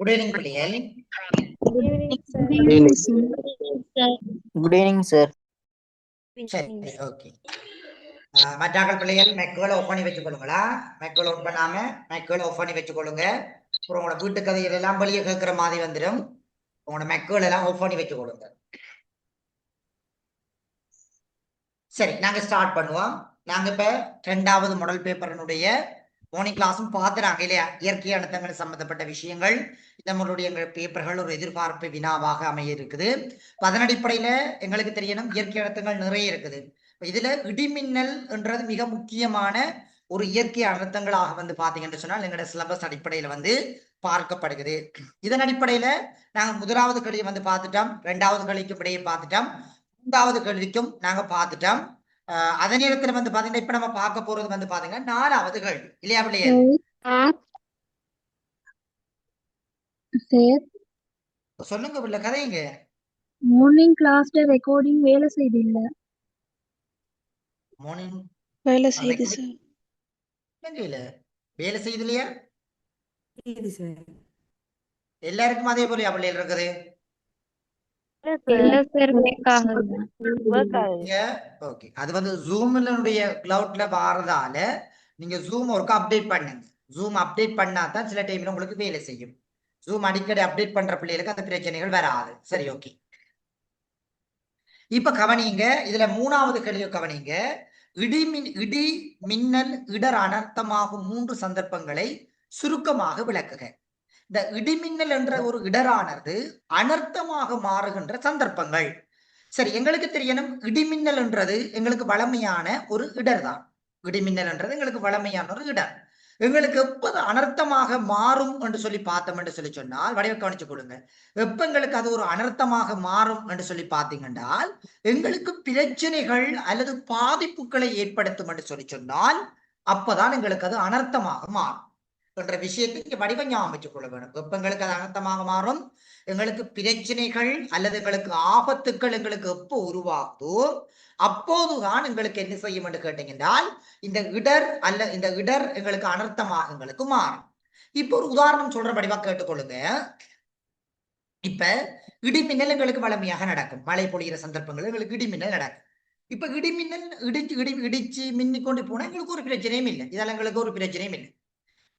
Good evening, பிள்ளைகள். Good evening, sir. Good evening, sir. சரி, okay. மற்றாக்கள் பிள்ளைகள் மைக்குகளை ஆஃப் பண்ணி வச்சுக்கொள்ளுங்களா? மைக்குகளை ஆஃப் பண்ணாம மைக்குகளை ஆஃப் பண்ணி வச்சுக்கொள்ளுங்க. அப்புறம் உங்களோட வீட்டு கதைகள் எல்லாம் வெளியே கேட்கிற மாதிரி வந்துடும். உங்களோட மைக்குகள் எல்லாம் ஆஃப் பண்ணி வச்சுக்கொள்ளுங்க. சரி, நாங்க ஸ்டார்ட் பண்ணுவோம். நாங்க இப்ப 2வது மாடல் பேப்பரினுடைய மார்னிங் கிளாஸும் பார்த்துறாங்க இல்லையா? இயற்கை அழுத்தங்கள் சம்பந்தப்பட்ட விஷயங்கள் நம்மளுடைய பேப்பர்கள் ஒரு எதிர்பார்ப்பு வினாவாக அமைய இருக்குது. அதன் அடிப்படையில எங்களுக்கு தெரியணும் இயற்கை அழுத்தங்கள் நிறைய இருக்குது. இதுல இடிமின்னல் என்றது மிக முக்கியமான ஒரு இயற்கை அழுத்தங்களாக வந்து பாத்தீங்கன்னு சொன்னால் எங்களோட சிலபஸ் அடிப்படையில வந்து பார்க்கப்படுகிறது. இதன் அடிப்படையில நாங்க முதலாவது கேள்வி வந்து பார்த்துட்டோம், 2வது கேள்விக்கு விடையை பார்த்துட்டோம், 3வது கேள்விக்கும் நாங்க பார்த்துட்டோம். அதே நேரத்துல வந்து பாத்தீங்கன்னா இப்ப நம்ம பார்க்க போறது வந்து பாத்தீங்கன்னா 4வது கேள்வி இல்லையா பிள்ளையா? சொல்லுங்க பிள்ளை, கதைங்க. மார்னிங் கிளாஸ்ல ரெக்கார்டிங் வேலை செய்தில்ல. மார்னிங் வேலை செய்து சார். வேலை செய்து இல்லையா? எல்லாருக்கும் அதே போல பிள்ளைகள் இருக்குது. ஓகே, அது வந்து ஜூம்லனுடைய கிளவுட்ல வாரதால நீங்க ஜூம் ஒர்க் அப்டேட் பண்ணுங்க. ஜூம் அப்டேட் பண்ணாதான் சில டைம்ல உங்களுக்கு வேலை செய்யும். ஜூம் அடிக்கடி அப்டேட் பண்ற பிள்ளைகளுக்கு அந்த பிரச்சனைகள் வராது. சரி, ஓகே. இப்ப கவனிங்க, இதுல 3வது கேள்வி கவனிங்க. இடி மின்னல் இடர் அனர்த்தமாகும் 3 சந்தர்ப்பங்களை சுருக்கமாக விளக்குக. இந்த இடிமின்னல் என்ற ஒரு இடரானது அனர்த்தமாக மாறுகின்ற சந்தர்ப்பங்கள். சரி, எங்களுக்கு தெரியணும் இடிமின்னல் என்றது எங்களுக்கு வளமையான ஒரு இடர் தான். இடிமின்னல் என்றது எங்களுக்கு வளமையான ஒரு இடர். எங்களுக்கு எப்போது அனர்த்தமாக மாறும் என்று சொல்லி பார்த்தோம் என்று சொல்லி சொன்னால் வடிவ கவனிச்சு கொடுங்க. எப்ப எங்களுக்கு அது ஒரு அனர்த்தமாக மாறும் என்று சொல்லி பார்த்தீங்கன்றால் எங்களுக்கு பிரச்சனைகள் அல்லது பாதிப்புகளை ஏற்படுத்தும் என்று சொல்லி சொன்னால் அப்பதான் எங்களுக்கு அது அனர்த்தமாக மாறும் என்ற விஷயத்தை இங்க வடிவ ஞாபகம் வச்சுக் கொள்ள வேணும். எப்ப எங்களுக்கு அது அனர்த்தமாக மாறும், எங்களுக்கு பிரச்சனைகள் அல்லது எங்களுக்கு ஆபத்துக்கள் எங்களுக்கு எப்போ உருவாகுதோ அப்போதுதான் எங்களுக்கு என்ன செய்யும் என்று கேட்டீங்கன்றால் இந்த இடர் எங்களுக்கு அனர்த்தமாக எங்களுக்கு மாறும். இப்ப ஒரு உதாரணம் சொல்ற வடிவா கேட்டுக்கொள்ளுங்க. இப்ப இடிமின்னல் எங்களுக்கு வளமையாக நடக்கும். மழை பொழிகிற சந்தர்ப்பங்கள் எங்களுக்கு இடிமின்னல் நடக்கும். இப்ப இடிமின்னல் இடிச்சு மின்னிக்கொண்டு போனா எங்களுக்கு ஒரு பிரச்சனையும் இல்லை. இதெல்லாம் எங்களுக்கு ஒரு பிரச்சனையும் இல்லை.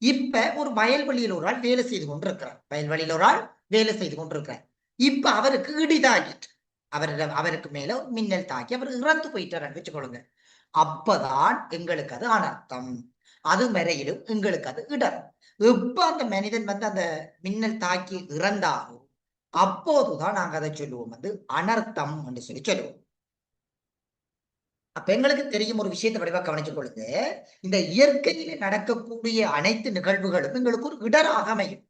இப்ப ஒரு வயல்வெளியில் ஒரு ஆள் வேலை செய்து கொண்டிருக்கிறார். வயல்வெளியில் ஒரு ஆள் வேலை செய்து கொண்டிருக்கிறார். இப்ப அவருக்கு இடி தாக்கிட்டு அவருக்கு மேல ஒரு மின்னல் தாக்கி அவர் இறந்து போயிட்டார் வச்சுக்கொள்ளுங்க. அப்பதான் எங்களுக்கு அது அனர்த்தம். அது வரையிலும் எங்களுக்கு அது இடர். எப்ப அந்த மனிதன் வந்து அந்த மின்னல் தாக்கி இறந்தாலும் அப்போதுதான் நாங்க அதை சொல்லுவோம் வந்து அனர்த்தம் என்று சொல்லி சொல்லுவோம். அப்ப எங்களுக்கு தெரியும் ஒரு விஷயத்தை வடிவா கவனிச்சுக் கொள்ளுங்க. இந்த இயற்கையில நடக்கக்கூடிய அனைத்து நிகழ்வுகளும் எங்களுக்கு ஒரு இடராக அமையும்.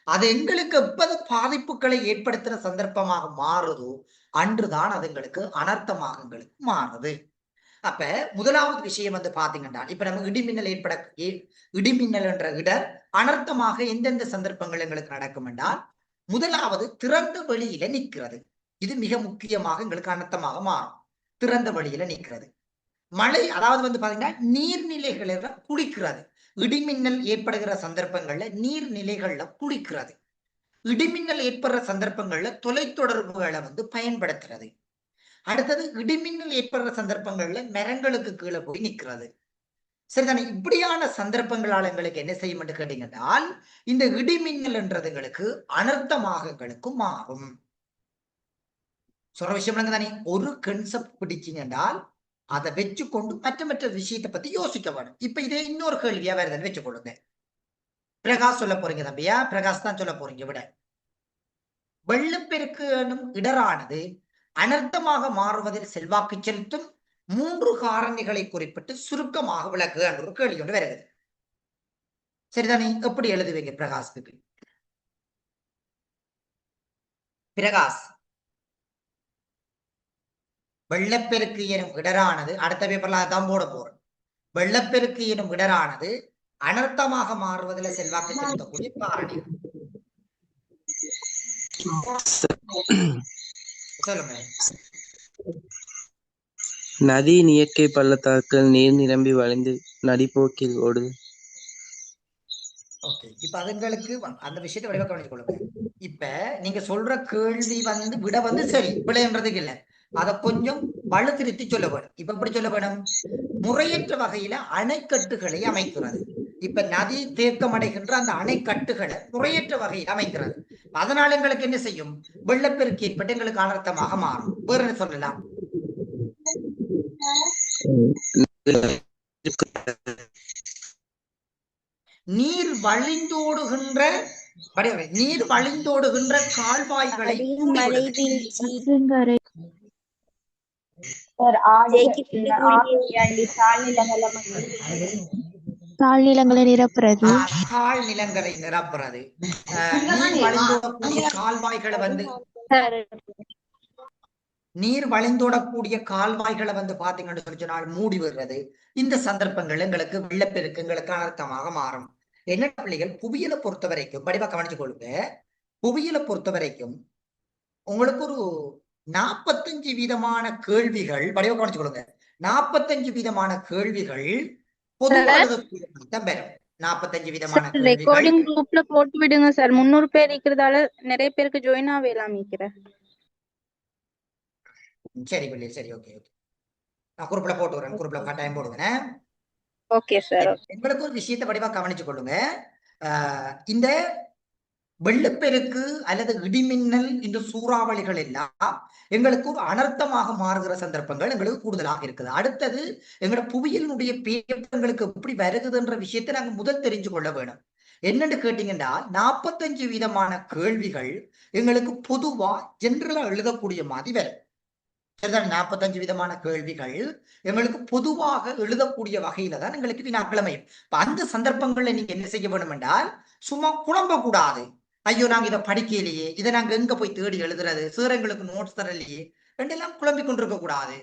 அது எங்களுக்கு எப்போது பாதிப்புகளை ஏற்படுத்துற சந்தர்ப்பமாக மாறுதோ அன்றுதான் அது எங்களுக்கு அனர்த்தமாக எங்களுக்கு மாறுது. அப்ப முதலாவது விஷயம் வந்து பாத்தீங்கன்னா இப்ப நம்ம இடிமின்னல் என்ற இடர் அனர்த்தமாக எந்தெந்த சந்தர்ப்பங்கள் எங்களுக்கு நடக்கும் என்றால் முதலாவது திறந்த வெளியில நிற்கிறது. இது மிக முக்கியமாக எங்களுக்கு அனர்த்தமாக மாறும். திறந்த வெளியில நிற்கிறது. மழை, அதாவது வந்து பாத்தீங்கன்னா நீர்நிலைகளை குளிக்கிறது. இடிமின்னல் ஏற்படுகிற சந்தர்ப்பங்கள்ல நீர்நிலைகள்ல குளிக்கிறது. இடிமின்னல் ஏற்படுற சந்தர்ப்பங்கள்ல தொலைத்தொடர்புகளை வந்து பயன்படுத்துறது. அடுத்தது இடிமின்னல் ஏற்படுற சந்தர்ப்பங்கள்ல மரங்களுக்கு கீழே போய் நிற்கிறது. சரிதானே? இப்படியான சந்தர்ப்பங்களால் எங்களுக்கு என்ன செய்யும் என்று கேட்டீங்கன்னால் இந்த இடிமின்னல் என்றது எங்களுக்கு அனர்த்தமாக எங்களுக்கு மாறும். சொல்ற விஷயம் தானே? ஒரு கன்செப்ட் பிடிச்சீங்கன்னால் அதை வச்சுக்கொண்டு மற்ற விஷயத்தை பத்தி யோசிக்க வேணும். இப்ப இதே இன்னொரு கேள்வியா வேற எதாவது வச்சுக்கொள்ளுங்க. பிரகாஷ் சொல்ல போறீங்க தம்பியா? பிரகாஷ் தான் சொல்ல போறீங்க. விட வெள்ளப்பெருக்கு எனும் இடரானது அனர்த்தமாக மாறுவதில் செல்வாக்கு செலுத்தும் 3 காரணிகளை குறிப்பிட்டு சுருக்கமாக விளக்கு என்ற ஒரு கேள்வி ஒன்று வருகிறது. சரிதானே? எப்படி எழுதுவீங்க பிரகாஷ்க்கு? பிரகாஷ், வெள்ளப்பெருக்கு எனும் இடரானது அடுத்த பேப்பர்ல தான் போட போறோம். வெள்ளப்பெருக்கு எனும் இடரானது அனர்த்தமாக மாறுவதில் செல்வாக்கு செலுத்தக்கூடிய காரணி. சொல்லுங்க. நதியின் இயற்கை பள்ளத்தாக்கில் நீர் நிரம்பி வழிந்து நதிப்போக்கில் ஓடுது. ஓகே, இப்ப அதுங்களுக்கு அந்த விஷயத்தை வடிவ கவனித்துக் கொள்ளுங்க. இப்ப நீங்க சொல்ற கேள்வி விட சரி, பிழைன்றதுக்கு இல்ல. அத கொஞ்சம் வலுத்திருத்தி சொல்ல வேணும். இப்ப எப்படி சொல்ல வேணும்? முறையற்ற வகையில அணைக்கட்டுகளை அமைக்கிறது. இப்ப நதி தேக்கம் அடைகின்ற அந்த அணைக்கட்டுகளை முறையற்ற வகையில் அமைக்கிறது. அதனால எங்களுக்கு என்ன செய்யும்? வெள்ளப்பெருக்கு ஏற்பட்டு எங்களுக்கு அனர்த்தமாக மாறும். வேற என்ன சொல்லலாம்? நீர் வழிந்தோடுகின்ற நீர் வழிந்தோடுகின்ற கால்வாய்களை அதிக மழை வீழ்ச்சி நெடுங்கரை தாழ்நிலங்களை நிரப்புறது. தாழ் நிலங்களை நிரப்புறது. நீர் வழிந்தோடக்கூடிய கால்வாய்களை நீர் வழிந்தோடக்கூடிய கால்வாய்களை பாத்தீங்கன்னு சொல்லி சொன்னால் மூடி விடுறது. இந்த சந்தர்ப்பங்கள் எங்களுக்கு வெள்ளப்பெருக்கு எங்களுக்கு அனர்த்தமாக மாறும். என்ன பிள்ளைகள், புவியியலை பொறுத்த வரைக்கும் படிவா கவனிச்சு கொள்ளுங்க. புவியியலை பொறுத்த வரைக்கும் உங்களுக்கு ஒரு 45 வீதமான கேள்விகள் படிவா கவனிச்சு கொள்ளுங்க. 45 வீதமான கேள்விகள் பொதுவாக பெறும். 45 விதமான ரெக்கார்டிங் குரூப்ல போட்டு விடுங்க சார். 300 பேர் இருக்கிறதால நிறைய பேருக்கு ஜாயின் ஆகலாம் நினைக்கிறேன். சரி பிள்ளை, சரி, ஓகே ஓகே. நான் குரூப்ல போட்டு வரேன். குரூப்ல கட்டாயம் போடுவேன். Okay sir. எங்களுக்கு ஒரு விஷயத்தை படிவா கவனிச்சு கொள்ளுங்க. இந்த வெள்ளப்பெருக்கு அல்லது இடிமின்னல் இந்த சூறாவளிகள் எல்லாம் எங்களுக்கு ஒரு அனர்த்தமாக மாறுகிற சந்தர்ப்பங்கள் எங்களுக்கு கூடுதலாக இருக்குது. அடுத்தது எங்களோட புவியினுடைய பேரங்களுக்கு எப்படி வருகுதுன்ற விஷயத்தை நாங்க முதல் தெரிஞ்சு கொள்ள வேணும். என்னன்னு கேட்டீங்கன்னா 45 வீதமான கேள்விகள் எங்களுக்கு பொதுவா ஜெனரலா எழுதக்கூடிய மாதிரி வரும். 45 விதமான கேள்விகள் எங்களுக்கு பொதுவாக எழுதக்கூடிய வகையில தான் எங்களுக்கு வினாக்கள் அமையும். அந்த சந்தர்ப்பங்கள்ல நீங்க என்ன செய்ய வேண்டும் என்றால், சும்மா குழம்ப கூடாது. ஐயோ நாங்க இதை படிக்கலையே, இதை நாங்க எங்க போய் தேடி எழுதுறது, சீரங்களுக்கு நோட்ஸ் தரலையே ரெண்டெல்லாம் குழம்பிக் கொண்டிருக்க கூடாது.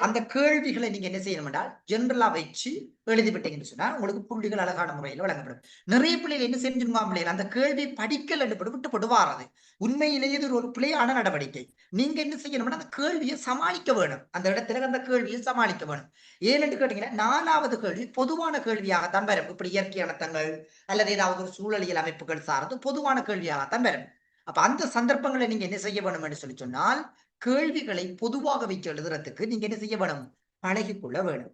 அந்த கேள்விகளை நீங்க என்ன செய்யணும் என்றால் ஜெனரலா வச்சு எழுதிவிட்டீங்கன்னு சொன்னா உங்களுக்கு புள்ளிகள் அழகான முறையில் வழங்கப்படும். நிறைய பிள்ளைகள் என்ன செஞ்சுமா பிள்ளைகள் அந்த கேள்வி படிக்கல் என்று விட்டு வாரது. உண்மையிலேயே இது ஒரு பிள்ளையான நடவடிக்கை. நீங்க என்ன செய்யணும்னா அந்த கேள்வியை சமாளிக்க வேணும். அந்த இடத்துல அந்த கேள்வியை சமாளிக்க வேணும். ஏனென்று கேட்டீங்கன்னா 4வது கேள்வி பொதுவான கேள்வியாகத்தான் வரும். இப்படி இயற்கை அனர்த்தங்கள் அல்லது ஏதாவது ஒரு சூழலியல் அமைப்புகள் சார்ந்து பொதுவான கேள்வியாகத்தான் வரும். அப்ப அந்த சந்தர்ப்பங்களை நீங்க என்ன செய்ய வேணும் என்று சொல்லி சொன்னால், கேள்விகளை பொதுவாக வைத்து எழுதுறதுக்கு நீங்க என்ன செய்ய வேணும்? பழகிக்கொள்ள வேணும்.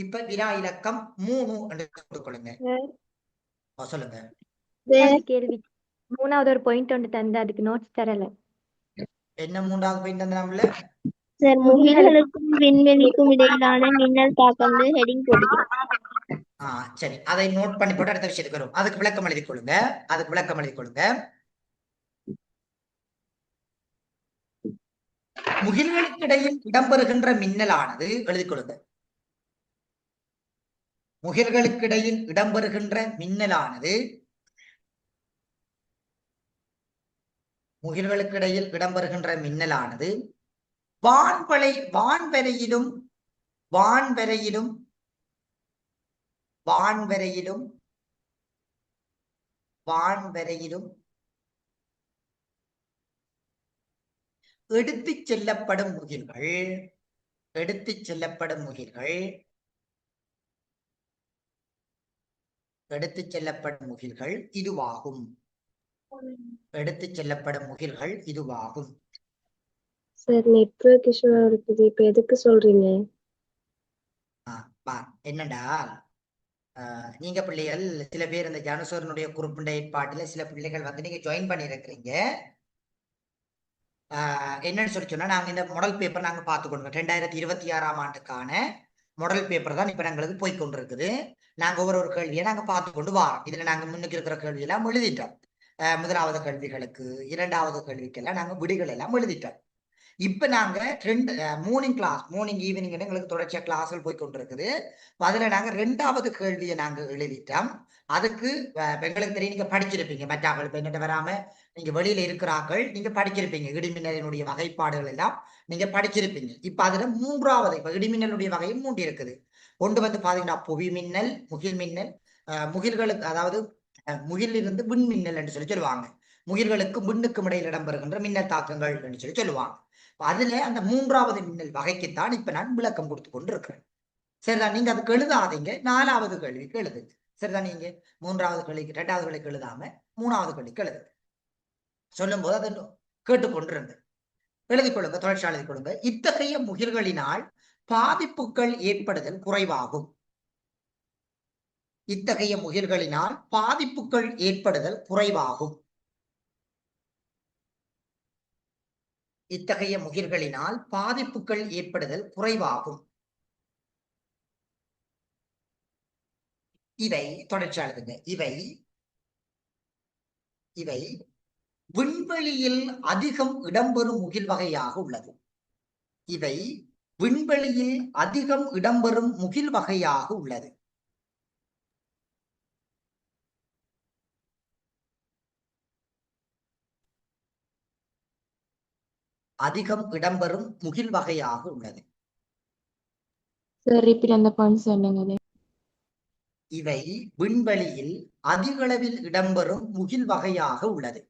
இப்ப வினா இலக்கம் 3 என்று கொடுக்கொள்ளுங்க. சொல்லுங்க. கேள்வி 3வது ஒரு பாயிண்ட் ஒன்று தந்து அதுக்கு நோட்ஸ் தரல. என்ன 3வது பாயிண்ட் தந்தாம்ல? சார், முகில்களுக்கும் விண்வெளிக்கும் இடையிலான மின்னல் தாக்கங்கள் ஹெடிங் போடுகிறோம். சரி, அதை நோட் பண்ணி போட்டு அடுத்த விஷயத்துக்கு வரும். அதுக்கு விளக்கம் எழுதி கொள்ளுங்க. முகில்களுக்கிடையில் இடம்பெறுகின்ற மின்னலானது எழுதிக் கொள்ளுங்க. முகில்களுக்கிடையில் இடம்பெறுகின்ற மின்னலானது வான்வரையிலும் எடுத்துச் செல்லப்படும் முகில்கள் இதுவாகும். சார், நெட்வொர்க் இஷ்யூவா இருக்குது. இப்ப எதுக்கு சொல்றீங்க? என்னடா, நீங்க பிள்ளைகள் சில பேர் இந்த ஜனசோரனுடைய குரூப் ஏற்பாட்டுல சில பிள்ளைகள் நீங்க ஜாயின் பண்ணி இருக்கிறீங்க. என்னன்னு சொல்லி சொன்னா, நாங்க இந்த மாடல் பேப்பர் நாங்க பார்த்துக்கொண்டு 2026ஆம் ஆண்டுக்கான மாடல் பேப்பர் தான் இப்ப நாங்களுக்கு போய்கொண்டிருக்குது. நாங்க ஒரு கேள்வியை நாங்க பார்த்து கொண்டு வரோம். இதுல நாங்க முன்னுக்கு இருக்கிற கேள்வி எல்லாம் எழுதிட்டோம். 1வது கேள்விகளுக்கு 2வது கேள்விக்கெல்லாம் நாங்க விடிகள் எல்லாம் எழுதிட்டோம். இப்ப நாங்க மார்னிங் ஈவினிங் எங்களுக்கு தொடர்ச்சியா கிளாஸ்கள் போய் கொண்டிருக்குது. அதுல நாங்க 2வது கேள்வியை நாங்க எழுதிட்டோம். அதுக்கு எங்களுக்கு தெரியும், நீங்க படிச்சிருப்பீங்க. மற்றாக்கள் இப்ப என்னட்ட வராம நீங்க வெளியில இருக்கிறார்கள், நீங்க படிச்சிருப்பீங்க. இடிமின்னலினுடைய வகைப்பாடுகள் எல்லாம் நீங்க படிச்சிருப்பீங்க. இப்ப அதுல 3வது இப்ப இடிமின்னலுடைய வகையும் 3 இருக்குது. ஒன்று பாத்தீங்கன்னா புவி மின்னல், முகில் மின்னல், முகில்களுக்கு அதாவது முகிலிருந்து விண் மின்னல் என்று சொல்லுவாங்க. முகில்களுக்கு விண்ணுக்கும் இடையில் இடம்பெறுகின்ற மின்னல் தாக்கங்கள் என்று சொல்லுவாங்க. அதுல அந்த 3வது மின்னல் வகைக்குத்தான் இப்ப நான் விளக்கம் கொடுத்து கொண்டு இருக்கிறேன். சரிதான், நீங்க அதுக்கு எழுதாதீங்க. 4வது கேள்விக்கு எழுதுங்க. சரிதான், நீங்க 3வது கேள்விக்கு 2வது கேள்விக்கு எழுதாம 3வது கேள்விக்கு எழுதுங்க. சொல்லும் போது அதை கேட்டுக்கொண்டிருங்க. எழுதிக் கொள்ளுங்க, தொடர்ச்சி எழுதிக் கொள்ளுங்க. இத்தகைய முகில்களினால் பாதிப்புகள் ஏற்படுதல் குறைவாகும். இத்தகைய முகில்களினால் பாதிப்புகள் ஏற்படுதல் குறைவாகும். இத்தகைய முகில்களினால் பாதிப்புகள் ஏற்படுதல் குறைவாகும். இவை தொடர்ச்சி எழுதுங்க. இவை விண்வெளியில் அதிகம் இடம்பெறும் முகில் வகையாக உள்ளது. இவை விண்வெளியில் அதிகம் இடம்பெறும் முகில் வகையாக உள்ளது. அதிகம் இடம்பெறும் முகில் வகையாக உள்ளது. சார் ரிப்பீட் அந்த பாயிண்ட் சொன்னீங்க. இவை விண்வெளியில் அதிகளவில் இடம்பெறும் முகில் வகையாக உள்ளது.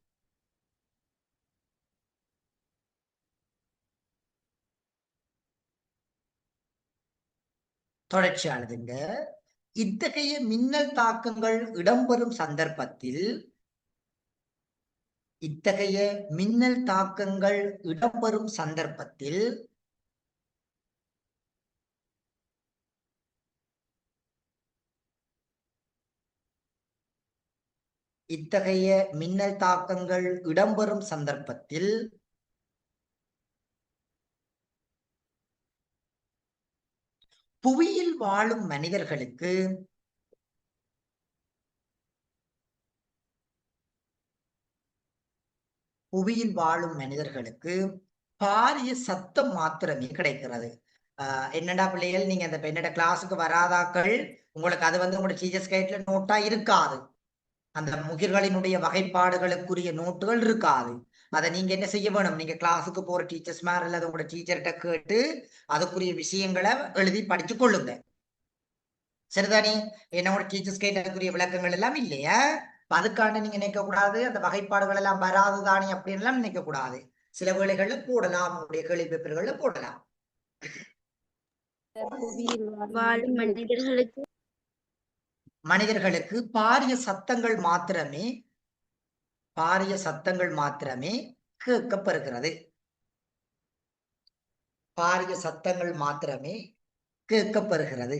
தொடர்ச்சி எழுதுங்க. இத்தகைய மின்னல் தாக்கங்கள் இடம்பெறும் சந்தர்ப்பத்தில் புவியில் வாழும் மனிதர்களுக்கு பாரிய சத்தம் மாத்திரமே கிடைக்கிறது. என்னடா பிள்ளைகள், நீங்க அந்த என்னோட கிளாஸுக்கு வராதாக்கள், உங்களுக்கு அது உங்களோட டீச்சர்ஸ் கைட்ல நோட்டா இருக்காது. அந்த முகில்களினுடைய வகைப்பாடுகளுக்குரிய நோட்டுகள் இருக்காது. அதை நீங்க என்ன செய்ய வேணும், நீங்க கிளாஸுக்கு போற டீச்சர்ஸ் மாதிரி அல்லது உங்களோட டீச்சர்கிட்ட கேட்டு அதுக்குரிய விஷயங்களை எழுதி படிச்சு கொள்ளுங்க. சரிதானே? என்னோட டீச்சர்ஸ் கைட் அதுக்குரிய விளக்கங்கள் எல்லாம் இல்லையா? அதுக்கான நீங்க நினைக்க கூடாது அந்த வகைப்பாடுகள் எல்லாம் வராதுதானே அப்படின்னு எல்லாம் நினைக்க கூடாது. சில வேளைகள்ல போடலாம், உங்களுடைய கேள்வி பேப்பர்கள்ல போடலாம். வாழும் மனிதர்களுக்கு பாரிய சத்தங்கள் மாத்திரமே கேட்கப்படுகிறது. பாரிய சத்தங்கள் மாத்திரமே கேட்கப்படுகிறது.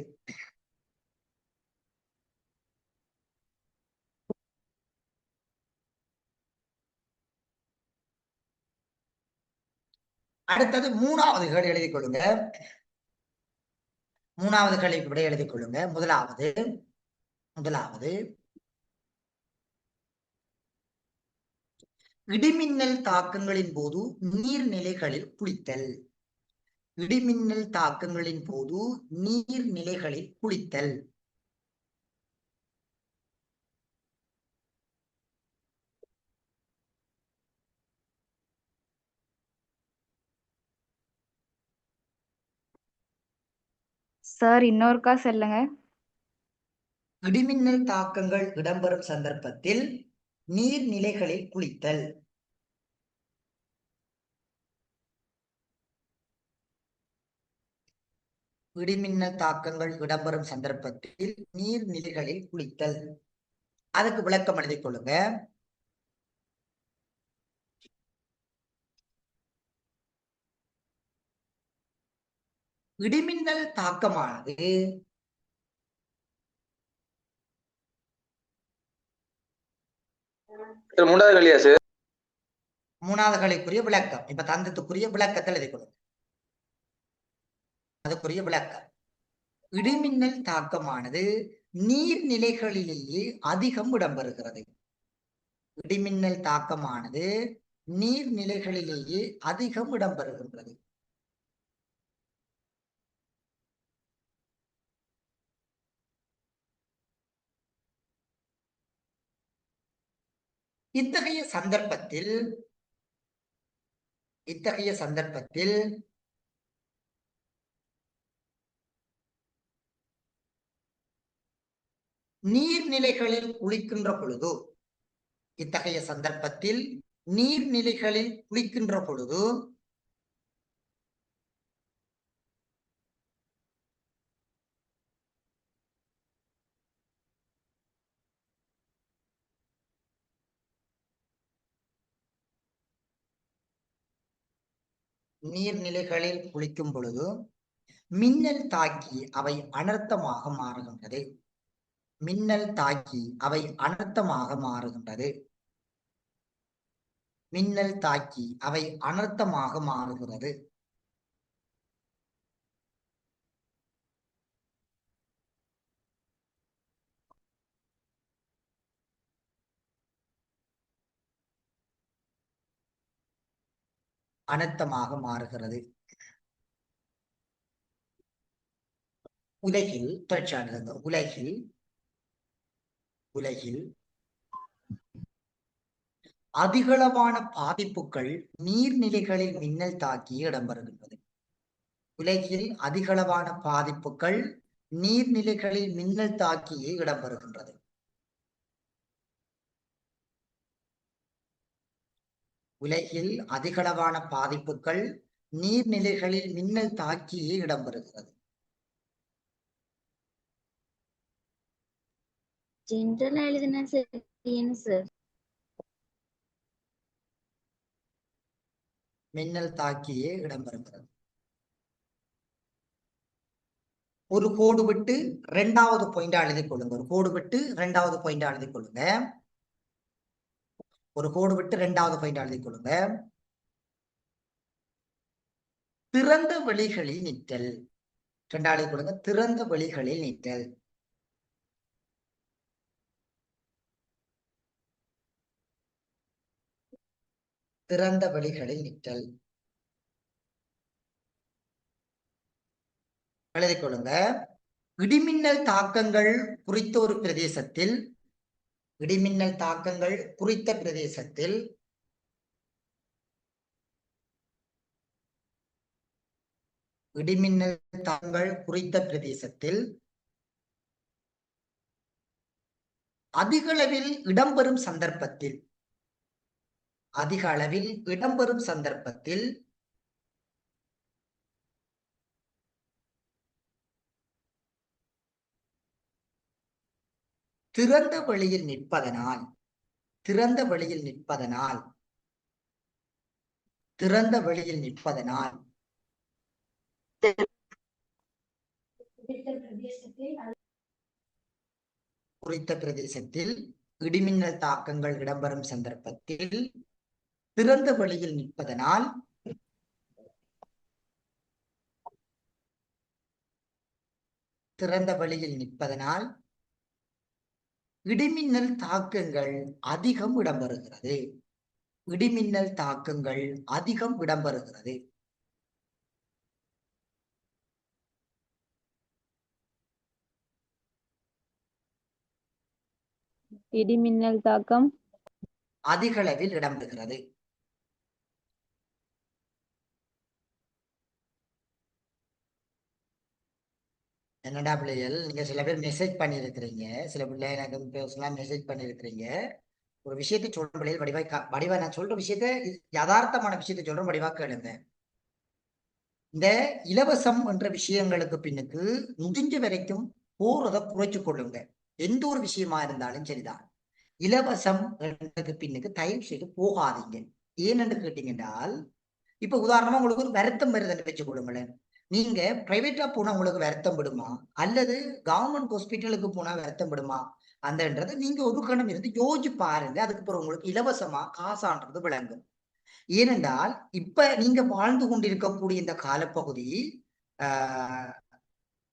அடுத்தது மூணாவது கேள்வி எழுதிக் கொள்ளுங்க. மூணாவது கேள்விக்கு விட எழுதிக் கொள்ளுங்க. முதலாவது இடிமின்னல் தாக்கங்களின் போது நீர்நிலைகளில் குளித்தல். இடிமின்னல் தாக்கங்களின் போது நீர்நிலைகளில் குளித்தல். சார் இன்னொருக்கா சொல்லுங்க. இடிமின்னல் தாக்கங்கள் இடம்பெறும் சந்தர்ப்பத்தில் நீர்நிலைகளில் குளித்தல். இடிமின்னல் தாக்கங்கள் இடம்பெறும் சந்தர்ப்பத்தில் நீர்நிலைகளில் குளித்தல். அதுக்கு விளக்கம் எழுதிக் கொள்ளுங்க. இடிமின்னல் தாக்கமானது மூணாவது கலைக்குரிய விளக்கம். இப்ப தந்தத்துக்குரிய விளக்கத்தை எழுதிக் கொள்ளுங்க. அதுக்குரிய விளக்கம், இடிமின்னல் தாக்கமானது நீர்நிலைகளிலேயே அதிகம் இடம்பெறுகிறது. இடிமின்னல் தாக்கமானது நீர்நிலைகளிலேயே அதிகம் இடம்பெறுகின்றது. இத்தகைய சந்தர்ப்பத்தில் நீர்நிலைகளில் குளிக்கின்ற பொழுது நீர்நிலைகளில் குளிக்கும் பொழுது மின்னல் தாக்கி அவை அனர்த்தமாக மாறுகின்றது. மின்னல் தாக்கி அவை அனர்த்தமாக மாறுகின்றது. மின்னல் தாக்கி அவை அனர்த்தமாக மாறுகிறது. அனர்த்தமாக மாறுகிறது. உலகில் தொடர்ச்சியாக உலகில் அதிகளவான பாதிப்புகள் நீர்நிலைகளில் மின்னல் தாக்கி இடம்பெறுகின்றது. உலகில் அதிகளவான பாதிப்புகள் நீர்நிலைகளில் மின்னல் தாக்கியே இடம்பெறுகின்றது. உலகில் அதிகளவான பாதிப்புகள் நீர்நிலைகளில் மின்னல் தாக்கியே இடம்பெறுகிறது. ஜென்ரலா எழுதினா சரின்னு சார். மின்னல் தாக்கியே இடம்பெறுகிறது. ஒரு கோடு விட்டு 2வது பாயிண்டா எழுதிக் கொள்ளுங்க. ஒரு கோடு விட்டு 2வது பாயிண்டா எழுதிக் கொள்ளுங்க. ஒரு கோடு விட்டு 2வது பாயிண்டா எழுதிக் கொள்ளுங்க. திறந்த வெளிகளில் நிற்றல். 2வது கொடுங்க. திறந்த வெளிகளில் நிற்றல். திறந்த வெளிகளில் நிற்றல். எழுதிக் கொள்ளுங்க. இடிமின்னல் தாக்கங்கள் குறித்த ஒரு பிரதேசத்தில் இடிமின்னல் தாக்கங்கள் குறித்த பிரதேசத்தில் இடிமின்னல் தாக்கங்கள் குறித்த பிரதேசத்தில் அதிக அளவில் இடம்பெறும் சந்தர்ப்பத்தில் திறந்த வெளியில் நிற்பதனால் குறித்த பிரதேசத்தில் இடிமின்னல் தாக்கங்கள் இடம்பெறும் சந்தர்ப்பத்தில் திறந்த வெளியில் நிற்பதனால் இடிமின்னல் தாக்கங்கள் அதிகம் இடம்பெறுகிறது. இடிமின்னல் தாக்கம் அதிக அளவில் இடம்பெறுகிறது. என்னடா பிள்ளைகள், நீங்க சில பேர் மெசேஜ் பண்ணியிருக்கிறீங்க, சில பிள்ளை எனக்கு பேசலாம் மெசேஜ் பண்ணியிருக்கிறீங்க. ஒரு விஷயத்தை சொல்ற பிள்ளைகள் வடிவா நான் சொல்ற விஷயத்த யதார்த்தமான விஷயத்தை சொல்ற வடிவா கேளுங்க. இந்த இலவசம் என்ற விஷயங்களுக்கு பின்னுக்கு முடிஞ்ச வரைக்கும் போறதை குறைச்சு கொள்ளுங்க. எந்த ஒரு விஷயமா இருந்தாலும் சரிதான். இலவசம் என்றதுக்கு பின்னுக்கு தயவு செய்து போகாதீங்க. ஏன்னு கேட்டீங்கன்னால், இப்ப உதாரணமா உங்களுக்கு ஒரு வருத்தம் வருதுன்னு வச்சு கொள்ளுங்களேன். நீங்க பிரைவேட்டா போனா உங்களுக்கு வருத்தம் விடுமா, அல்லது கவர்மெண்ட் ஹாஸ்பிட்டலுக்கு போனா வருத்தம் விடுமா, அந்தன்றதை நீங்க ஒரு கணம் இருந்து யோசிச்சு பாருங்க. அதுக்கப்புறம் உங்களுக்கு இலவசமா காசான்றது விளங்கும். ஏனென்றால் இப்ப நீங்க வாழ்ந்து கொண்டிருக்கக்கூடிய இந்த காலப்பகுதி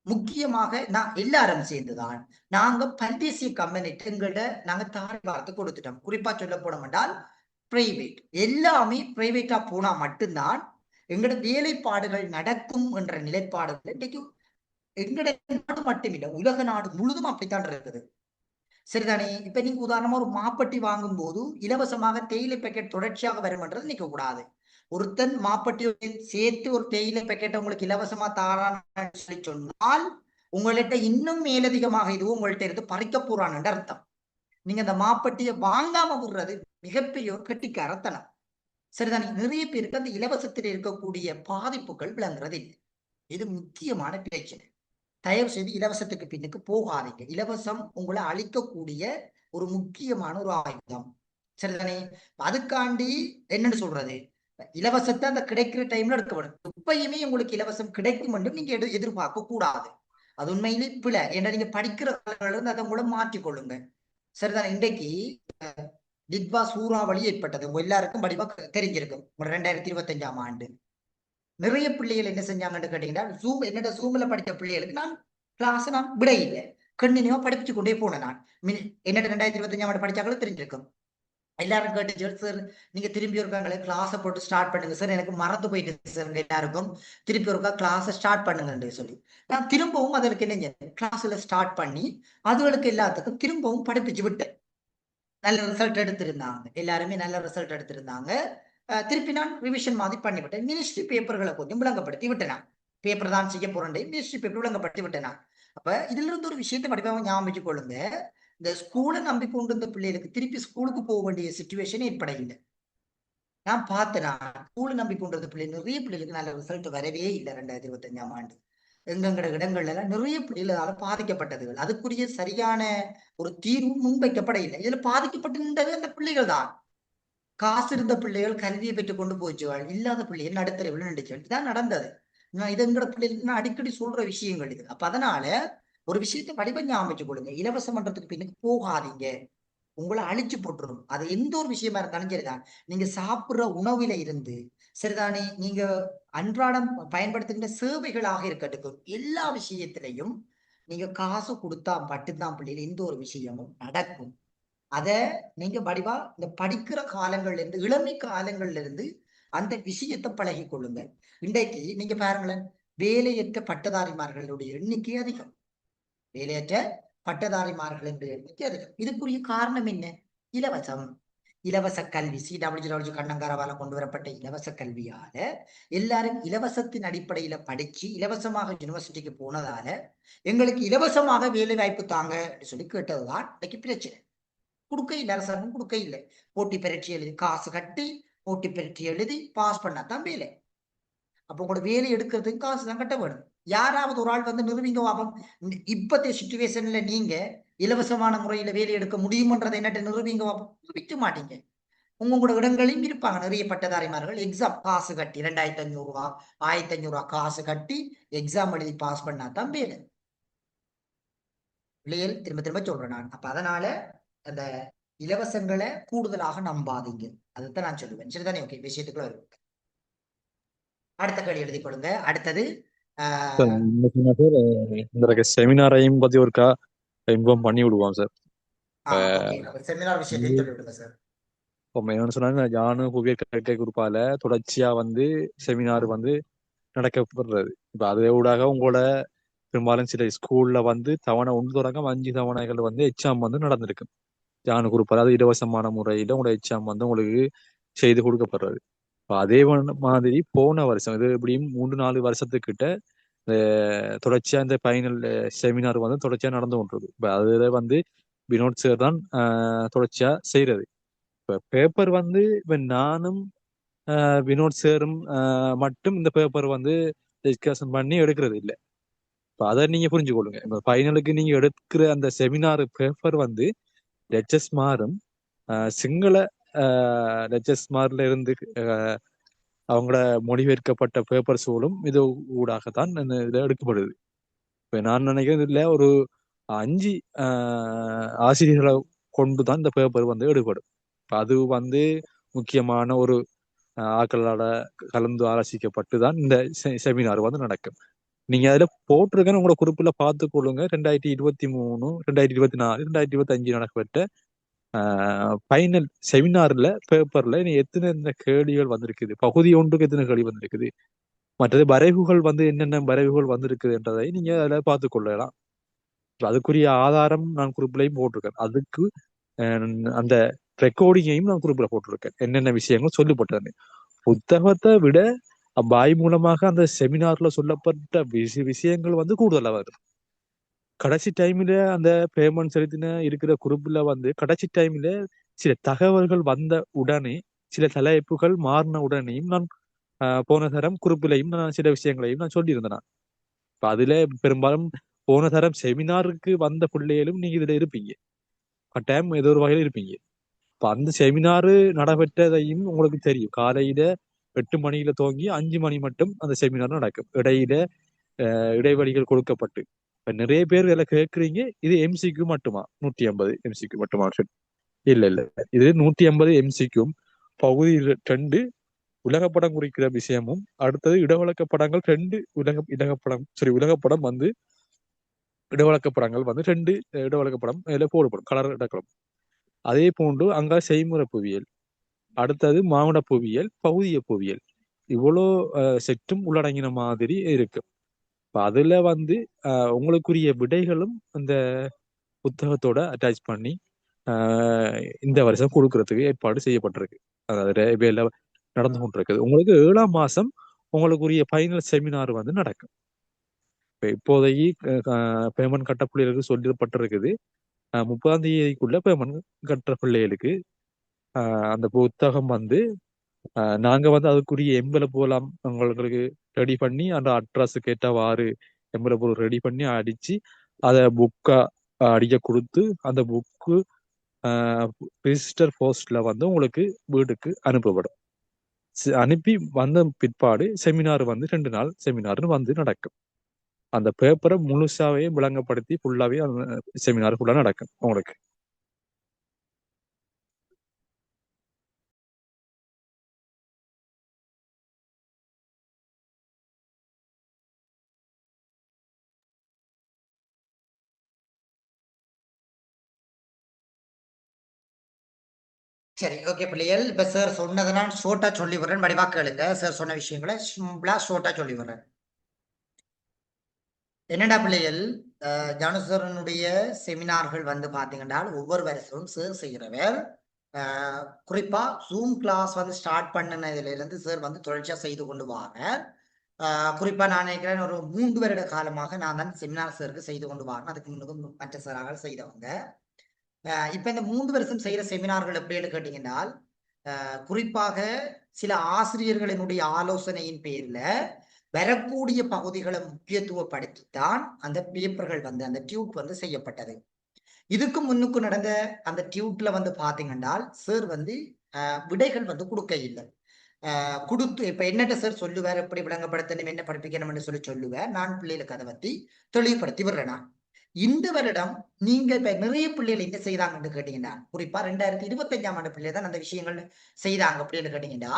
முக்கியமாக நான் எல்லாரும் சேர்ந்துதான் நாங்க பல்தேசிய கம்பெனிட்டு எங்கள்ட நாங்க தாரை வார்த்தை கொடுத்துட்டோம். குறிப்பா சொல்ல போனோம் என்றால் பிரைவேட் எல்லாமே பிரைவேட்டா போனா மட்டும்தான் எங்களோட வேலைப்பாடுகள் நடக்கும் என்ற நிலைப்பாடுகள் இன்றைக்கு எங்கட நாடு மட்டுமில்லை, உலக நாடு முழுதும் அப்படித்தான் இருக்குது. சரிதானே? இப்ப நீங்க உதாரணமா ஒரு மாப்பட்டி வாங்கும் போது இலவசமாக தேயிலை பேக்கெட் தொடர்ச்சியாக வரும்ன்றது நிக்க கூடாது. ஒருத்தன் மாப்பட்டியுடன் சேர்த்து ஒரு தேயிலை பேக்கெட்டை உங்களுக்கு இலவசமா தாரான்னு சொல்லி சொன்னால் உங்கள்கிட்ட இன்னும் மேலதிகமாக இதுவும் உங்கள்கிட்ட இருந்து பறிக்க போறான்னு அர்த்தம். நீங்க அந்த மாப்பட்டியை வாங்காம விடுறது மிகப்பெரிய ஒரு கெட்டிக்காரத்தனம். சரிதானே? நிறைய பேருக்கு அந்த இலவசத்தில் இருக்கக்கூடிய பாதிப்புகள் விளங்குறது இல்லை. இது முக்கியமான பிரச்சனை. தயவு செய்து இலவசத்துக்கு பின்னுக்கு போகாதீங்க. இலவசம் உங்களை அழிக்கக்கூடிய ஒரு முக்கியமான ஒரு ஆயுதம். சரிதானே? அதுக்காண்டி என்னன்னு சொல்றது, இலவசத்தை அந்த கிடைக்கிற டைம்ல எடுக்கப்படும். எப்பயுமே உங்களுக்கு இலவசம் கிடைக்கும் என்று நீங்க எதிர்பார்க்க கூடாது. அது உண்மையிலே பிழை. ஏன்னா நீங்க படிக்கிற காலங்கள்ல இருந்து அதை கூட மாற்றிக்கொள்ளுங்க. சரிதான். இன்றைக்கு டிட்வா சூறாவளி ஏற்பட்டது. உங்க எல்லாருக்கும் படிவா தெரிஞ்சிருக்கும். 2025ஆம் ஆண்டு நிறைய பிள்ளைகள் என்ன செஞ்சாங்கன்னு கேட்டீங்கன்னா, என்னோட ஜூம்ல படித்த பிள்ளைகளுக்கு நான் கிளாஸ் விட இல்லை, கண்டினியூவா படிச்சு கொண்டே போனேன். நான் என்னோட 2025ஆம் ஆண்டு படிச்சாங்களும் தெரிஞ்சிருக்கும். எல்லாரும் கேட்டு, சார் நீங்க திரும்பி இருக்காங்களே கிளாஸை போட்டு ஸ்டார்ட் பண்ணுங்க சார், எனக்கு மறந்து போயிட்டு சார் எல்லாருக்கும், திருப்பி ஒருக்கா கிளாஸை ஸ்டார்ட் பண்ணுங்கன்னு சொல்லி நான் திரும்பவும் அதற்கு என்ன கிளாஸ்ல ஸ்டார்ட் பண்ணி அதுகளுக்கு எல்லாத்துக்கும் திரும்பவும் படிப்பிச்சு விட்டேன். நல்ல ரிசல்ட் எடுத்திருந்தாங்க, எல்லாருமே நல்ல ரிசல்ட் எடுத்திருந்தாங்க. திருப்பி நான் ரிவிஷன் மாதிரி பண்ணிவிட்டேன். மினிஸ்ட்ரி பேப்பர்களை கொஞ்சம் விளங்கப்படுத்தி விட்டேன். பேப்பர் தான் செய்ய போறேன், மினிஸ்ட்ரி பேப்பர் விளங்கப்படுத்தி விட்டேன். அப்ப இதுல இருந்து ஒரு விஷயத்தை படிப்பாக ஞாபகம் வச்சு கொள்ளுங்க. இந்த ஸ்கூலை நம்பி கொண்டு வந்த பிள்ளைகளுக்கு திருப்பி ஸ்கூலுக்கு போக வேண்டிய சிச்சுவேஷன் ஏற்பட இல்லை. நான் பார்த்தேன், ஸ்கூலை நம்பி கொண்டு வந்த பிள்ளை நிறைய பிள்ளைகளுக்கு நல்ல ரிசல்ட் வரவே இல்லை. 2025ஆம் ஆண்டு எங்கெங்கட இடங்கள்ல எல்லாம் நிறைய பிள்ளைகளால பாதிக்கப்பட்டதுகள், அதுக்குரிய சரியான ஒரு தீர்வு முன்வைக்கப்பட இல்லை. இதுல பாதிக்கப்பட்டிருந்தது அந்த பிள்ளைகள் தான். காசு இருந்த பிள்ளைகள் கல்வியை பெற்றுக் கொண்டு போச்சுவாள், இல்லாத பிள்ளைகள் நடுத்தரவில் நின்றுச்சுவாள். இதுதான் நடந்தது. நான் இது எங்கட பிள்ளைகளுக்கு நான் அடிக்கடி சொல்ற விஷயங்கள் இது. அப்ப அதனால ஒரு விஷயத்தை வடிவம் ஞாபகம் கொடுங்க. இலவச மன்றத்துக்கு பின்னுக்கு போகாதீங்க, உங்களை அழிச்சு போட்டுரும். அது எந்த ஒரு விஷயமா இருந்தாலும் சரிதான். நீங்க சாப்பிடுற உணவில இருந்து சரிதானே, நீங்க அன்றாடம் பயன்படுத்துகின்ற சேவைகளாக இருக்கட்டும், எல்லா விஷயத்திலையும் நீங்க காசு கொடுத்தா மட்டும்தான் பிள்ளைகள் எந்த ஒரு விஷயமும் நடக்கும். அத நீங்க வடிவா இந்த படிக்கிற காலங்கள்ல இருந்து, இளமை காலங்கள்ல இருந்து அந்த விஷயத்தை பழகி கொள்ளுங்க. இன்றைக்கு நீங்க பாருங்களேன், வேலையற்ற பட்டதாரிமார்களுடைய எண்ணிக்கை அதிகம். வேலையற்ற பட்டதாரிமார்கள் என்று எண்ணிக்கை அதிகம். இதுக்குரிய காரணம் என்ன? இலவசம். இலவச கல்வி, CWG கண்ணங்காரவால கொண்டு வரப்பட்ட இலவச கல்வியால எல்லாரும் இலவசத்தின் அடிப்படையில படிச்சு இலவசமாக யூனிவர்சிட்டிக்கு போனதால எங்களுக்கு இலவசமாக வேலை வாய்ப்பு தாங்க சொல்லி கேட்டதுதான் இன்னைக்கு பிரச்சனை. கொடுக்க இல்லை, அரசாங்கம் கொடுக்க இல்லை. போட்டி பரீட்சை எழுதி காசு கட்டி போட்டி பரீட்சை எழுதி பாஸ் பண்ணாதான் வேலை. அப்போ உங்களோட வேலை எடுக்கிறதுக்கு காசு தான் கட்ட வேணும். யாராவது ஒரு ஆள் வந்து நிறுவீங்க வாபம், இப்பத்திய சிச்சுவேஷன்ல நீங்க இலவசமான முறையில வேலை எடுக்க முடியுமன்றதை என்னட்டு நிறுவீங்க வாபம், நிரூபிக்க மாட்டீங்க. உங்களோட இடங்களையும் இருப்பாங்க நிறைய பட்டதாரிமார்கள் எக்ஸாம் காசு கட்டி 2500 ரூபா 1500 ரூபா காசு கட்டி எக்ஸாம் எழுதி பாஸ் பண்ணாதான் வேலை. பிள்ளைகள் திரும்ப திரும்ப சொல்றேன் நான். அப்ப அதனால அந்த இலவசங்களை கூடுதலாக நம்பாதீங்க, அதைத்தான் நான் சொல்லுவேன். சரிதானே? ஓகே, விஷயத்துக்குள்ள வரும். அடுத்த கேள்வி எழுதி கொடுங்க. அடுத்தது இந்த செமினாரையும் பத்தி ஒருக்கா இன்ஃபார்ம் பண்ணி விடுவோம் சார். செமினார் விஷயத்தையும் சொல்லி விடுங்க சார். என்னன்னு சொன்னா, ஜானு புவியல் கற்கை குரூப்பால தொடர்ச்சியா வந்து செமினார் வந்து நடக்கப்படுறது. இப்ப அது ஊடாக உங்களோட பெரும்பாலும் சில ஸ்கூல்ல வந்து தவணை 1 தொடக்கம் 5 தவணைகள் வந்து எக்ஸாம் வந்து நடந்திருக்கு. ஜானு குரூப், அதாவது இலவசமான முறையில உங்களோட எக்ஸாம் வந்து உங்களுக்கு செய்து கொடுக்கப்படுறது. இப்போ அதே மாதிரி போன வருஷம் இது எப்படியும் 3-4 வருஷத்துக்கிட்ட தொடர்ச்சியா இந்த ஃபைனல் செமினார் வந்து தொடர்ச்சியா நடந்து கொண்டிருக்கு. இப்போ அதுல வந்து வினோத் சார் தான் தொடர்ச்சியா செய்யறது. இப்போ பேப்பர் வந்து இப்போ நானும் வினோத் சாரும் மட்டும் இந்த பேப்பர் வந்து டிஸ்கஷன் பண்ணி எடுக்கிறது இல்லை. இப்போ அதை நீங்க புரிஞ்சுக்கொள்ளுங்க. இப்போ ஃபைனலுக்கு நீங்க எடுக்கிற அந்த செமினார் பேப்பர் வந்து லெக்சர்ஸ் மாறும், சிங்கள லெக்சர்ஸ் மார்ல இருந்து அவங்களோட மொழிபெயர்க்கப்பட்ட பேப்பர்ஸோடும் இது ஊடாகத்தான் இதுல எடுக்கப்படுது. இப்போ நான் நினைக்கிறது இல்லை, ஒரு 5 ஆசிரியர்களை கொண்டு தான் இந்த பேப்பர் வந்து எடுக்கப்படும். இப்போ அது வந்து முக்கியமான ஒரு ஆக்களால கலந்து ஆலோசிக்கப்பட்டு தான் இந்த செமினார் வந்து நடக்கும். நீங்க அதுல போட்டிருக்கேன்னு உங்களோட குறிப்பில் பார்த்துக்கொள்ளுங்க. 2023, 2024, 2025 நடக்கப்பட்ட ஃபைனல் செமினார்ல பேப்பர்ல எத்தனை கேள்விகள் வந்திருக்குது, பகுதி 1க்கு எத்தனை கேள்வி வந்திருக்குது, மற்றது வரைவுகள் வந்து என்னென்ன வரைவுகள் வந்திருக்குதுன்றதை நீங்க அதில் பார்த்து கொள்ளலாம். அதுக்குரிய ஆதாரம் நான் குரூப்லையும் போட்டிருக்கேன். அதுக்கு அந்த ரெக்கார்டிங்கையும் நான் குரூப்ல போட்டிருக்கேன், என்னென்ன விஷயங்கள் சொல்லப்பட்டது. புத்தகத்தை விட பாய் மூலமாக அந்த செமினார்ல சொல்லப்பட்ட விஷயங்கள் வந்து கூடுதலா வரும். கடைசி டைம்ல அந்த பேமெண்ட் செலுத்தின இருக்கிற குரூப்ல வந்து கடைசி டைம்ல சில தகவல்கள் வந்த உடனே, சில தலைப்புகள் மாறின உடனேயும் நான் போன தரம் குரூப்லையும் நான் சில விஷயங்களையும் நான் சொல்லியிருந்தேன். இப்ப அதுல பெரும்பாலும் போன தரம் செமினாருக்கு வந்த பிள்ளைகளும் நீங்க இதுல இருப்பீங்க, கட்டாயம் ஏதோ ஒரு வகையில இருப்பீங்க. இப்ப அந்த செமினாரு நடைபெற்றதையும் உங்களுக்கு தெரியும். காலையில 8 மணியில துவங்கி 5 மணி மட்டும் அந்த செமினார் நடக்கும். இடையில இடைவெளிகள் கொடுக்கப்பட்டு. இப்ப நிறைய பேர் இதில் கேட்குறீங்க, இது எம்சிக்கு மட்டுமா 150 எம்சிக்கு மட்டுமா? இல்ல இல்ல, இது 150 எம்சிக்கும் பகுதி 2 உலகப்படம் குறிக்கிற விஷயமும், அடுத்தது இடவழக்க படங்கள் 2 உலகப்படம் வந்து இடவழக்க படங்கள் வந்து 2 இடவழக்க படம் இதில் போடப்படும், கலர் இடக்கலாம். அதே போன்று அங்க செய்முறை புவியியல், அடுத்தது மானுட புவியியல், பகுதிய புவியியல், இவ்வளோ செட்டும் உள்ளடங்கின மாதிரி இருக்கு. இப்ப அதுல வந்து உங்களுக்குரிய விடைகளும் அந்த புத்தகத்தோட அட்டாச் பண்ணி இந்த வருஷம் கொடுக்கறதுக்கு ஏற்பாடு செய்யப்பட்டிருக்கு. அதாவது வேலை நடந்து கொண்டிருக்குது. உங்களுக்கு 7ஆம் மாசம் உங்களுக்குரிய ஃபைனல் செமினார் வந்து நடக்கும். இப்போதைக்கு பேமெண்ட் கட்ட பிள்ளைகளுக்கு சொல்லப்பட்டிருக்குது. 30ஆம் தேதிக்குள்ள பேமெண்ட் கட்டுற பிள்ளைகளுக்கு அந்த புத்தகம் வந்து நாங்க வந்து அதுக்குரிய எம்பலப்போலாம் உங்களுக்கு ரெடி பண்ணி அந்த அட்ரஸ் கேட்டவாறு எம்பலப்போ ரெடி பண்ணி அடிச்சு அதை புக்கா அடிக்க கொடுத்து அந்த புக்கு ரிஜிஸ்டர் போஸ்ட்ல வந்து உங்களுக்கு வீட்டுக்கு அனுப்பப்படும். அனுப்பி வந்த பிற்பாடு செமினார் வந்து 2 நாள் செமினார் வந்து நடக்கும். அந்த பேப்பரை முழுசாவே விளங்கப்படுத்தி ஃபுல்லாவே அந்த செமினார் ஃபுல்லா நடக்கும் உங்களுக்கு. சரி, ஓகே பிள்ளைகள். இப்ப சார் சொன்னதை நான் ஷோர்ட்டா சொல்லி வர்றேன், வடிவா கேளுங்க. சார் சொன்ன விஷயங்களை சிம்பிளா ஷோர்ட்டா சொல்லி வர்றேன். என்னடா பிள்ளைகள், ஜானுசரனுடைய செமினார்கள் வந்து பாத்தீங்கன்னா ஒவ்வொரு வருஷமும் சார் செய்கிறவர் குறிப்பா ஜூம் கிளாஸ் வந்து ஸ்டார்ட் பண்ணினதுல இருந்து சார் வந்து தொடர்ச்சியா செய்து கொண்டு வாங்க. குறிப்பா நான் நினைக்கிறேன் ஒரு 3 வருட காலமாக நான் தான் செமினார் சாருக்கு செய்து கொண்டு வாங்க. அதுக்கு முன்னுக்கும் மற்ற சாராக செய்தவங்க. இப்ப இந்த 3 வருஷம் செய்யற செமினார்கள் எப்படின்னு கேட்டீங்கன்னா, குறிப்பாக சில ஆசிரியர்களினுடைய ஆலோசனையின் பேர்ல வரக்கூடிய பகுதிகளை முக்கியத்துவப்படுத்தித்தான் அந்த பேப்பர்கள் வந்து அந்த டியூட் வந்து செய்யப்பட்டது. இதுக்கு முன்னுக்கு நடந்த அந்த டியூட்ல வந்து பாத்தீங்கன்னா சார் வந்து விடைகள் வந்து கொடுக்க இல்லை. கொடுத்து இப்ப என்னட்ட சார் சொல்லுவார், எப்படி விளங்கப்படுத்தணும், என்ன படிப்பிக்கணும்னு சொல்லி சொல்லுவார். நான் பிள்ளைகளுக்கு அதை பத்தி தெளிவுபடுத்தி விடுறேன். இந்த வருடம் நீங்க இப்ப நிறைய பிள்ளைகள் என்ன செய்தாங்கன்னு கேட்டீங்கன்னா, குறிப்பா 2025ஆம் ஆண்டு பிள்ளை தான் அந்த விஷயங்கள் செய்தாங்க அப்படின்னு கேட்டீங்கன்னா,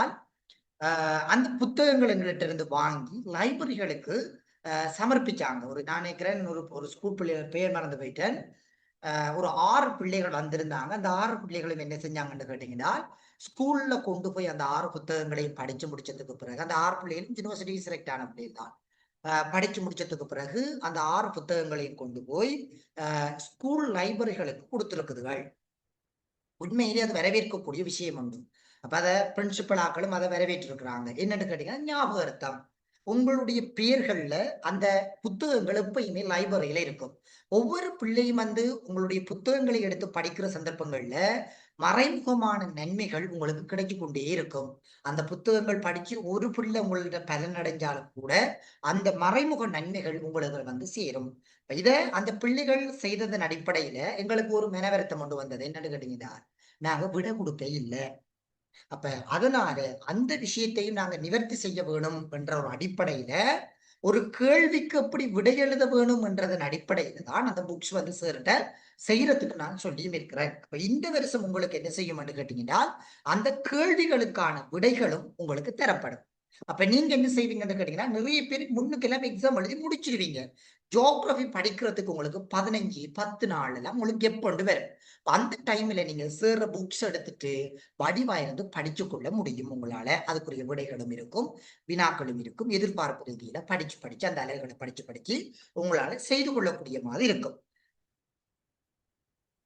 அந்த புத்தகங்கள் எங்கள்கிட்ட இருந்து வாங்கி லைப்ரரிகளுக்கு சமர்ப்பிச்சாங்க. நான் நினைக்கிறேன் ஒரு ஸ்கூல் பிள்ளைகள் பெயர் மறந்து போயிட்டேன். ஒரு 6 பிள்ளைகள் வந்திருந்தாங்க. அந்த 6 பிள்ளைகளும் என்ன செஞ்சாங்கன்னு கேட்டீங்கன்னா, ஸ்கூல்ல கொண்டு போய் அந்த 6 புத்தகங்களையும் படிச்சு முடிச்சதுக்கு பிறகு அந்த 6 பிள்ளைகளும் யூனிவர்சிட்டி செலக்ட் ஆன பிள்ளைகள் தான். படிச்சு முடிச்சதுக்கு பிறகு அந்த 6 புத்தகங்களையும் கொண்டு போய் ஸ்கூல் லைப்ரரிகளுக்கு கொடுத்திருக்குதுகள். உண்மையிலே அது வரவேற்கக்கூடிய விஷயம் உண்டு. அப்ப அதை பிரின்சிபலாக்களும் அதை வரவேற்றிருக்கிறாங்க. என்னன்னு கேட்டீங்கன்னா, ஞாபகார்த்தம் உங்களுடைய பெயர்கள்ல அந்த புத்தகங்கள் எப்பயுமே லைப்ரரியில இருக்கும். ஒவ்வொரு பிள்ளையும் வந்து உங்களுடைய புத்தகங்களை எடுத்து படிக்கிற சந்தர்ப்பங்கள்ல மறைமுகமான நன்மைகள் உங்களுக்கு கிடைச்சு கொண்டே இருக்கும். அந்த புத்தகங்கள் படிச்சு ஒரு பிள்ளை உங்கள்ட்ட பலனடைஞ்சாலும் கூட அந்த மறைமுக நன்மைகள் உங்களுக்கு வந்து சேரும். இத அந்த பிள்ளைகள் செய்ததன் அடிப்படையில எங்களுக்கு ஒரு மனவருத்தம் கொண்டு வந்தது. என்னன்னு கேட்டீங்கன்னா, நாங்க விட கொடுக்க இல்லை. அப்ப அதனால அந்த விஷயத்தையும் நாங்க நிவர்த்தி செய்ய வேணும் என்ற ஒரு அடிப்படையில ஒரு கேள்விக்கு எப்படி விடை எழுத வேணும் என்றதன் அடிப்படையில தான் அந்த புக்ஸ் வந்து சேர்ட்ட செய்யறதுக்கு நான் சொல்லியும் இருக்கிறேன். அப்ப இந்த வருஷம் உங்களுக்கு என்ன செய்யும்னு கேட்டீங்கன்னா, அந்த கேள்விகளுக்கான விடைகளும் உங்களுக்கு தரப்படும். அப்ப நீங்க என்ன செய்வீங்கன்னு கேட்டீங்கன்னா, நிறைய பேர் முன்னுக்கு எல்லாம் எக்ஸாம் எழுதி முடிச்சிருவீங்க. ஜியோகிராபி படிக்கிறதுக்கு உங்களுக்கு 15-10 நாள் எல்லாம் உங்களுக்கு எப்பொண்டு வரும். அந்த டைம்ல நீங்க சேர்ற புக்ஸ் எடுத்துட்டு வடிவாயிருந்து படிச்சு கொள்ள முடியும் உங்களால. அதுக்குரிய விடைகளும் இருக்கும், வினாக்களும் இருக்கும். எதிர்பார்ப்பு ரீதியில படிச்சு அந்த அலைகளை படிச்சு உங்களால செய்து கொள்ளக்கூடிய மாதிரி இருக்கும்.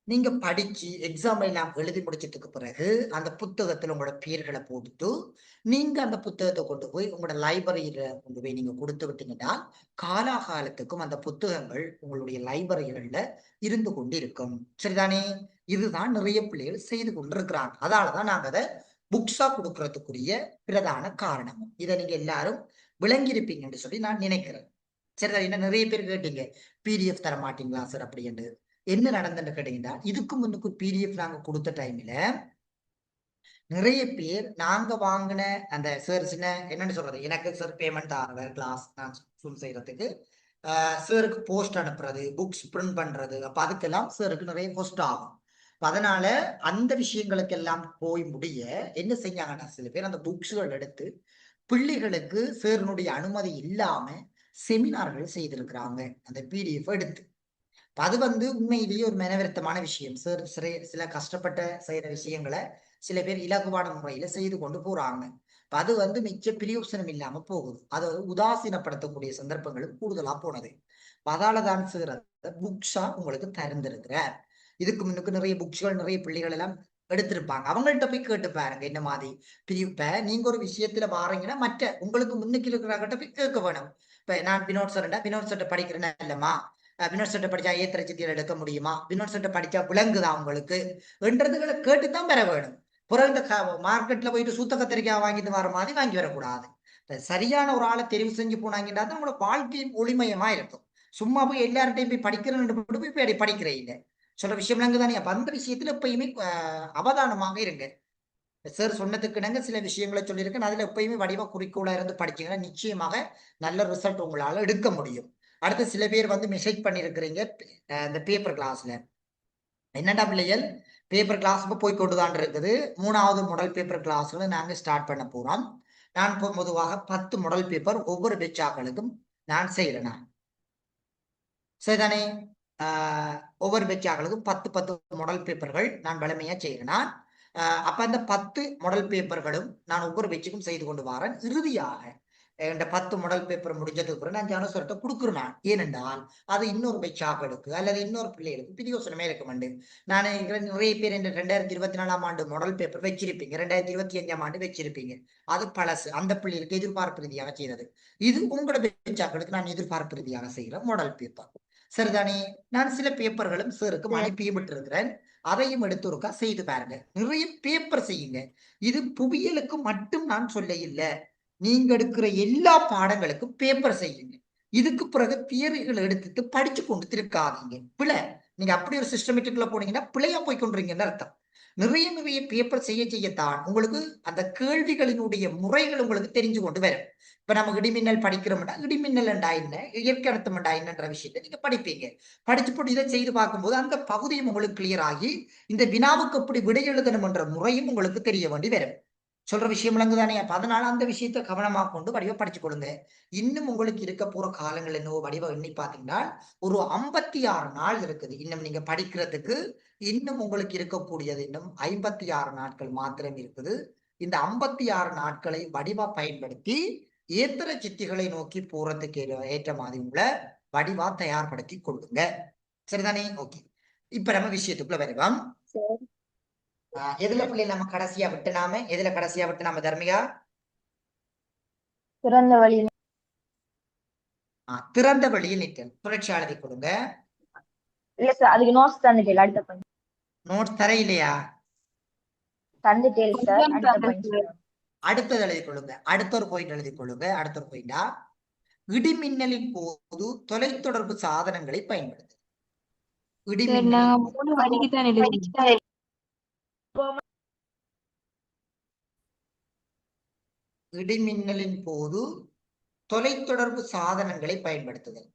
நீங்க படிச்சு எக்ஸாம் எல்லாம் எழுதி முடிச்சதுக்கு பிறகு அந்த புத்தகத்துல உங்களோட பேர்களை போட்டுட்டு நீங்க அந்த புத்தகத்தை கொண்டு போய் உங்களோட லைப்ரரியில கொண்டு போய் நீங்க கொடுத்து விட்டீங்கன்னா, காலாகாலத்துக்கும் அந்த புத்தகங்கள் உங்களுடைய லைப்ரரிகள்ல இருந்து கொண்டு இருக்கும். சரிதானே? இதுதான் நிறைய பிள்ளைகள் செய்து கொண்டிருக்கிறாங்க. அதனாலதான் நாங்க அதை புக்ஸா கொடுக்கறதுக்குரிய பிரதான காரணம். இதை நீங்க எல்லாரும் விளங்கியிருப்பீங்கன்னு சொல்லி நான் நினைக்கிறேன். சரிதான்? என்ன நிறைய பேர் கேட்டீங்க, PDF தர மாட்டீங்களா சார் அப்படின்னு. என்ன நடந்துன்னு கேட்டீங்கன்னா, இதுக்கு முன்னுக்கு PDF நாங்க கொடுத்த டைம்ல நிறைய பேர் நாங்க வாங்கின அந்த சார் சின்ன என்னன்னு சொல்றது, எனக்கு சார் பேமெண்ட் ஆகிறவர் கிளாஸ் நான் ஃபுல் செய்யறதுக்கு சாருக்கு போஸ்ட் அனுப்புறது, புக்ஸ் பிரிண்ட் பண்றது, அப்ப அதுக்கெல்லாம் சாருக்கு நிறைய போஸ்ட் ஆகும். அதனால அந்த விஷயங்களுக்கெல்லாம் போய் முடிய என்ன செஞ்சாங்கன்னா சில பேர் அந்த புக்ஸ்கள் எடுத்து பிள்ளைகளுக்கு சாரினுடைய அனுமதி இல்லாம செமினார்கள் செய்திருக்கிறாங்க அந்த பிடிஎஃப் எடுத்து. அது உண்மையிலேயே ஒரு மனவருத்தமான விஷயம். சார் சில கஷ்டப்பட்ட செய்யற விஷயங்களை சில பேர் இலகுவான முறையில செய்து கொண்டு போறாங்க. அது மிச்ச பிரயோசனம் இல்லாம போகுது. அது உதாசீனப்படுத்தக்கூடிய சந்தர்ப்பங்களும் கூடுதலா போனது. அதாலதான் சார் புக்ஸா உங்களுக்கு திறந்திருக்கிறார். இதுக்கு முன்னுக்கு நிறைய புக்ஸ்கள் நிறைய பிள்ளைகள் எல்லாம் எடுத்திருப்பாங்க. அவங்கள்ட்ட போய் கேட்டு பாருங்க என்ன மாதிரி பிரிப்ப நீங்க ஒரு விஷயத்துல பாருங்கன்னா மற்ற உங்களுக்கு முன்னுக்கு இருக்கிறவங்கிட்ட போய் கேட்க வேணும். இப்ப நான் வினோட் சார்ட்ட படிக்கிறேன்னா இல்லம்மா, வினோட் சார்ட்ட படிச்சா ஏத்திரச்சித்தியில் எடுக்க முடியுமா, வினோட் சார்ட்ட படிச்சா விளங்குதா உங்களுக்கு என்றதுகளை கேட்டுத்தான் பெற வேணும். புறம் இந்த மார்க்கெட்ல போயிட்டு சூத்த கத்திரிக்காய் வாங்கிட்டு வர மாதிரி வாங்கி வரக்கூடாது. சரியான ஒரு ஆளை தெரிவு செஞ்சு போனாங்கன்னா தான் உங்களோட வாழ்க்கையும் ஒளிமயமா இருக்கும். சும்மா போய் எல்லார்ட்டையும் போய் படிக்கிறேன்னு போய் படிக்கிறீங்க சொல்ற விஷயம் தானே. அப்ப அந்த விஷயத்துல எப்பயுமே அவதானமாக இருங்க. சார் சொன்னதுக்கு நாங்க சில விஷயங்களை சொல்லியிருக்கேன். அதுல எப்பயுமே வடிவ குறிக்கோளா இருந்து படிச்சீங்கன்னா நிச்சயமாக நல்ல ரிசல்ட் உங்களால எடுக்க முடியும். அடுத்து சில பேர் மெசேஜ் பண்ணிருக்கிறீங்க இந்த பேப்பர் கிளாஸ்ல. என்னடா பிள்ளைகள் பேப்பர் கிளாஸ் போய் கொண்டுதான் இருக்குது. 3வது மாடல் பேப்பர் கிளாஸ்ல நாங்க ஸ்டார்ட் பண்ண போறோம். நான் பொதுவாக 10 மாடல் பேப்பர் ஒவ்வொரு பெச்சாக்களுக்கும் நான் செய்யறேன். சரிதானே? ஒவ்வொரு பெச்சாக்களுக்கும் 10 மாடல் பேப்பர்கள் நான் வலிமையா செய்யறேன். அப்ப அந்த 10 மாடல் பேப்பர்களும் நான் ஒவ்வொரு பெச்சுக்கும் செய்து கொண்டு வரேன். இறுதியாக இந்த 10 மாடல் பேப்பர் முடிஞ்சதுக்கு அப்புறம் நான் ஜானசர்ட்ட கொடுக்குறேன். ஏனென்றால் அது இன்னொரு பெச்சாக்களுக்கு அல்லது இன்னொரு பிள்ளைகளுக்கு பிரியோசனமே இருக்க மாட்டேன். நான் நிறைய பேர் இந்த 2024ஆம் ஆண்டு மாடல் பேப்பர் வச்சிருப்பீங்க, 2025ஆம் ஆண்டு வச்சிருப்பீங்க. அது பழசு, அந்த பிள்ளைகளுக்கு எதிர்பார்ப்பு ரீதியாக செய்யறது. இது உங்களோட பெச்சாக்களுக்கு நான் எதிர்பார்ப்பு ரீதியாக செய்யற மாடல் பேப்பர். சரிதானே? நான் சில பேப்பர்களும் சாருக்கு அனுப்பியும் விட்டிருக்கிறேன். அதையும் எடுத்து ஒருக்கா செய்து பாருங்க. நிறைய பேப்பர் செய்யுங்க. இது புவியியலுக்கு மட்டும் நான் சொல்ல இல்லை, நீங்க எடுக்கிற எல்லா பாடங்களுக்கும் பேப்பர் செய்யுங்க. இதுக்கு பிறகு தியரிகள் எடுத்துட்டு படிச்சு கொண்டு திருக்காதீங்க. பிழை, நீங்க அப்படி ஒரு சிஸ்டமேட்டிக்ல போனீங்கன்னா பிழையா போய் கொண்டுறீங்கன்னு அர்த்தம். நிறைய பேப்பர் செய்யத்தான் உங்களுக்கு அந்த கேள்விகளினுடைய முறைகள் உங்களுக்கு தெரிஞ்சு கொண்டு வரும். இப்ப நம்ம இடிமின்னல் படிக்கிறோம்னா இடிமின்னல் என்றா என்ன, இயற்கை அழுத்தம் என்றா என்னன்ற விஷயத்தை நீங்க படிப்பீங்க. படிச்சு போட்டு இதை செய்து பார்க்கும்போது அந்த பகுதியும் உங்களுக்கு கிளியர் ஆகி இந்த வினாவுக்கு எப்படி விடை எழுதணும் என்ற முறையும் உங்களுக்கு தெரிய வேண்டி வரும். சொல்ற விஷயம் விளங்குதானே? அப்ப அதனால அந்த விஷயத்தை கவனமா கொண்டு வடிவ படிச்சு கொடுங்க. இன்னும் உங்களுக்கு இருக்க போற காலங்கள் என்னவோ வடிவ எண்ணி பாத்தீங்கன்னா ஒரு 56 நாள் இருக்குது இன்னும் நீங்க படிக்கிறதுக்கு. இன்னும் உங்களுக்கு இருக்கக்கூடியது இன்னும் 56 நாட்கள் மாத்திரம் இருக்குது. இந்த 56 நாட்களை வடிவா பயன்படுத்தி ஏத்திர சித்திகளை நோக்கி போறதுக்கு ஏற்ற மாதிரி உங்களை வடிவா தயார்படுத்தி கொள்ளுங்க. சரிதானே? ஓகே, இப்ப நம்ம விஷயத்துக்குள்ள வருவோம். எதுல பிள்ளை நம்ம கடைசியா விட்டு நாம தர்மிகா திறந்த வழி. திறந்த வெளியில் நிற்றல் புரட்சி எழுதி கொடுங்க. இல்ல சார், அதுக்கு நோட்ஸ் தந்துட்டேன். அடுத்த பாயிண்ட் நோட்ஸ் தர இல்லையா? தந்துட்டேன் சார். அடுத்த பாயிண்ட். அடுத்தது எழுதி கொள்ளுங்க. அடுத்த ஒரு பாயிண்ட் எழுதி கொள்ளுங்க. அடுத்த ஒரு பாயிண்டா, இடிமின்னலின் போது தொலைத்தொடர்பு சாதனங்களை பயன்படுத்து. இடிமின்னலின் போது தொலைத்தொடர்பு சாதனங்களை பயன்படுத்துதல்.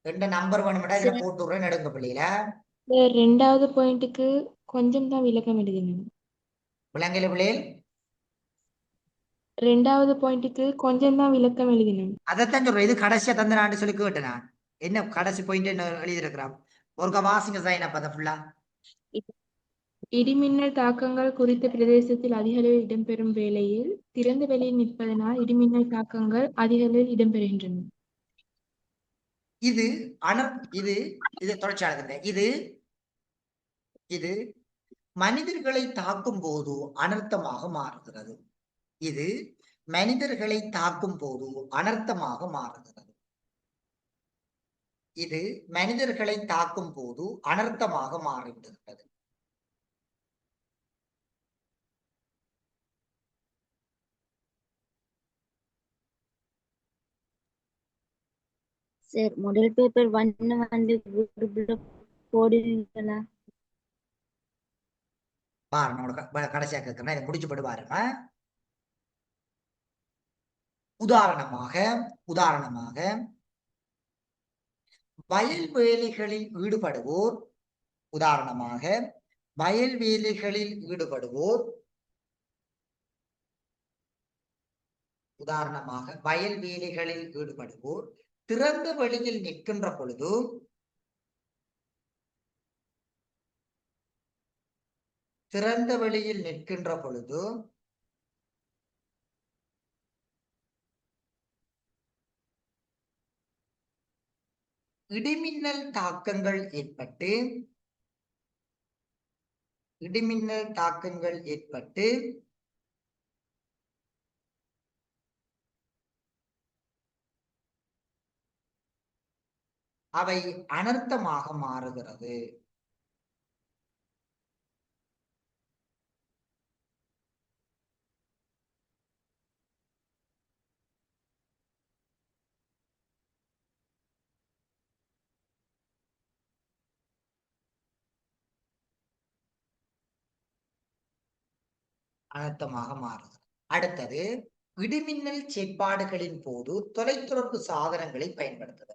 ரெண்டு நம்பர் வேணும்டா, இதுல போட்டு விடுறேன் நடுங்க பிள்ளையில. 2வது பாயிண்ட்டுக்கு கொஞ்சம் தான் விளக்கம் எழுதினேன். விளங்கல பிள்ளைகள்? 2வது பாயிண்ட்டுக்கு கொஞ்சம் தான் விளக்கம் எழுதினேன். அதைத்தான் சொல்றேன். இது கடைசியா தந்த நான் சொல்லி கேட்டேன். நான் என்ன கடைசி பாயிண்ட் என்ன எழுதியிருக்கிறான் ஒருக்கா வாசிங்க சார். அப்ப அதை ஃபுல்லா இடிமின்னல் தாக்கங்கள் குறித்த பிரதேசத்தில் அதிக அளவில் இடம்பெறும் வேளையில் திறந்த வெளியில் நிற்பதனால் இடிமின்னல் தாக்கங்கள் அதிக அளவில் இடம்பெறுகின்றன. இது இது தொடர்ச்சியாளர். இது மனிதர்களை தாக்கும் போது அனர்த்தமாக மாறுகிறது. இது மனிதர்களை தாக்கும் போது அனர்த்தமாக மாறுகிறது. இது மனிதர்களை தாக்கும் போது அனர்த்தமாக மாறிவிடுகிறது. சார் மாடல் பேப்பர் 1 குரூப்ல போடுவீங்களா? பாருங்க கடைசியா கேட்கிறேன், இதை முடிச்சு போட்டு பாருங்க. உதாரணமாக உதாரணமாக வயல்வேலிகளில் ஈடுபடுவோர் உதாரணமாக வயல்வேலிகளில் ஈடுபடுவோர் உதாரணமாக வயல்வேலிகளில் ஈடுபடுவோர் திறந்த வெளியில் நிற்கின்ற பொழுது திறந்த வெளியில் நிற்கின்ற பொழுது இடிமின்னல் தாக்கங்கள் ஏற்பட்டு இடிமின்னல் தாக்கங்கள் ஏற்பட்டு அவை அனர்த்தமாக மாறுகிறது. அனர்த்தமாக மாறுகிறது. அடுத்தது இடிமின்னல் செயற்பாடுகளின் போது தொலைத்தொடர்பு சாதனங்களை பயன்படுத்துதல்.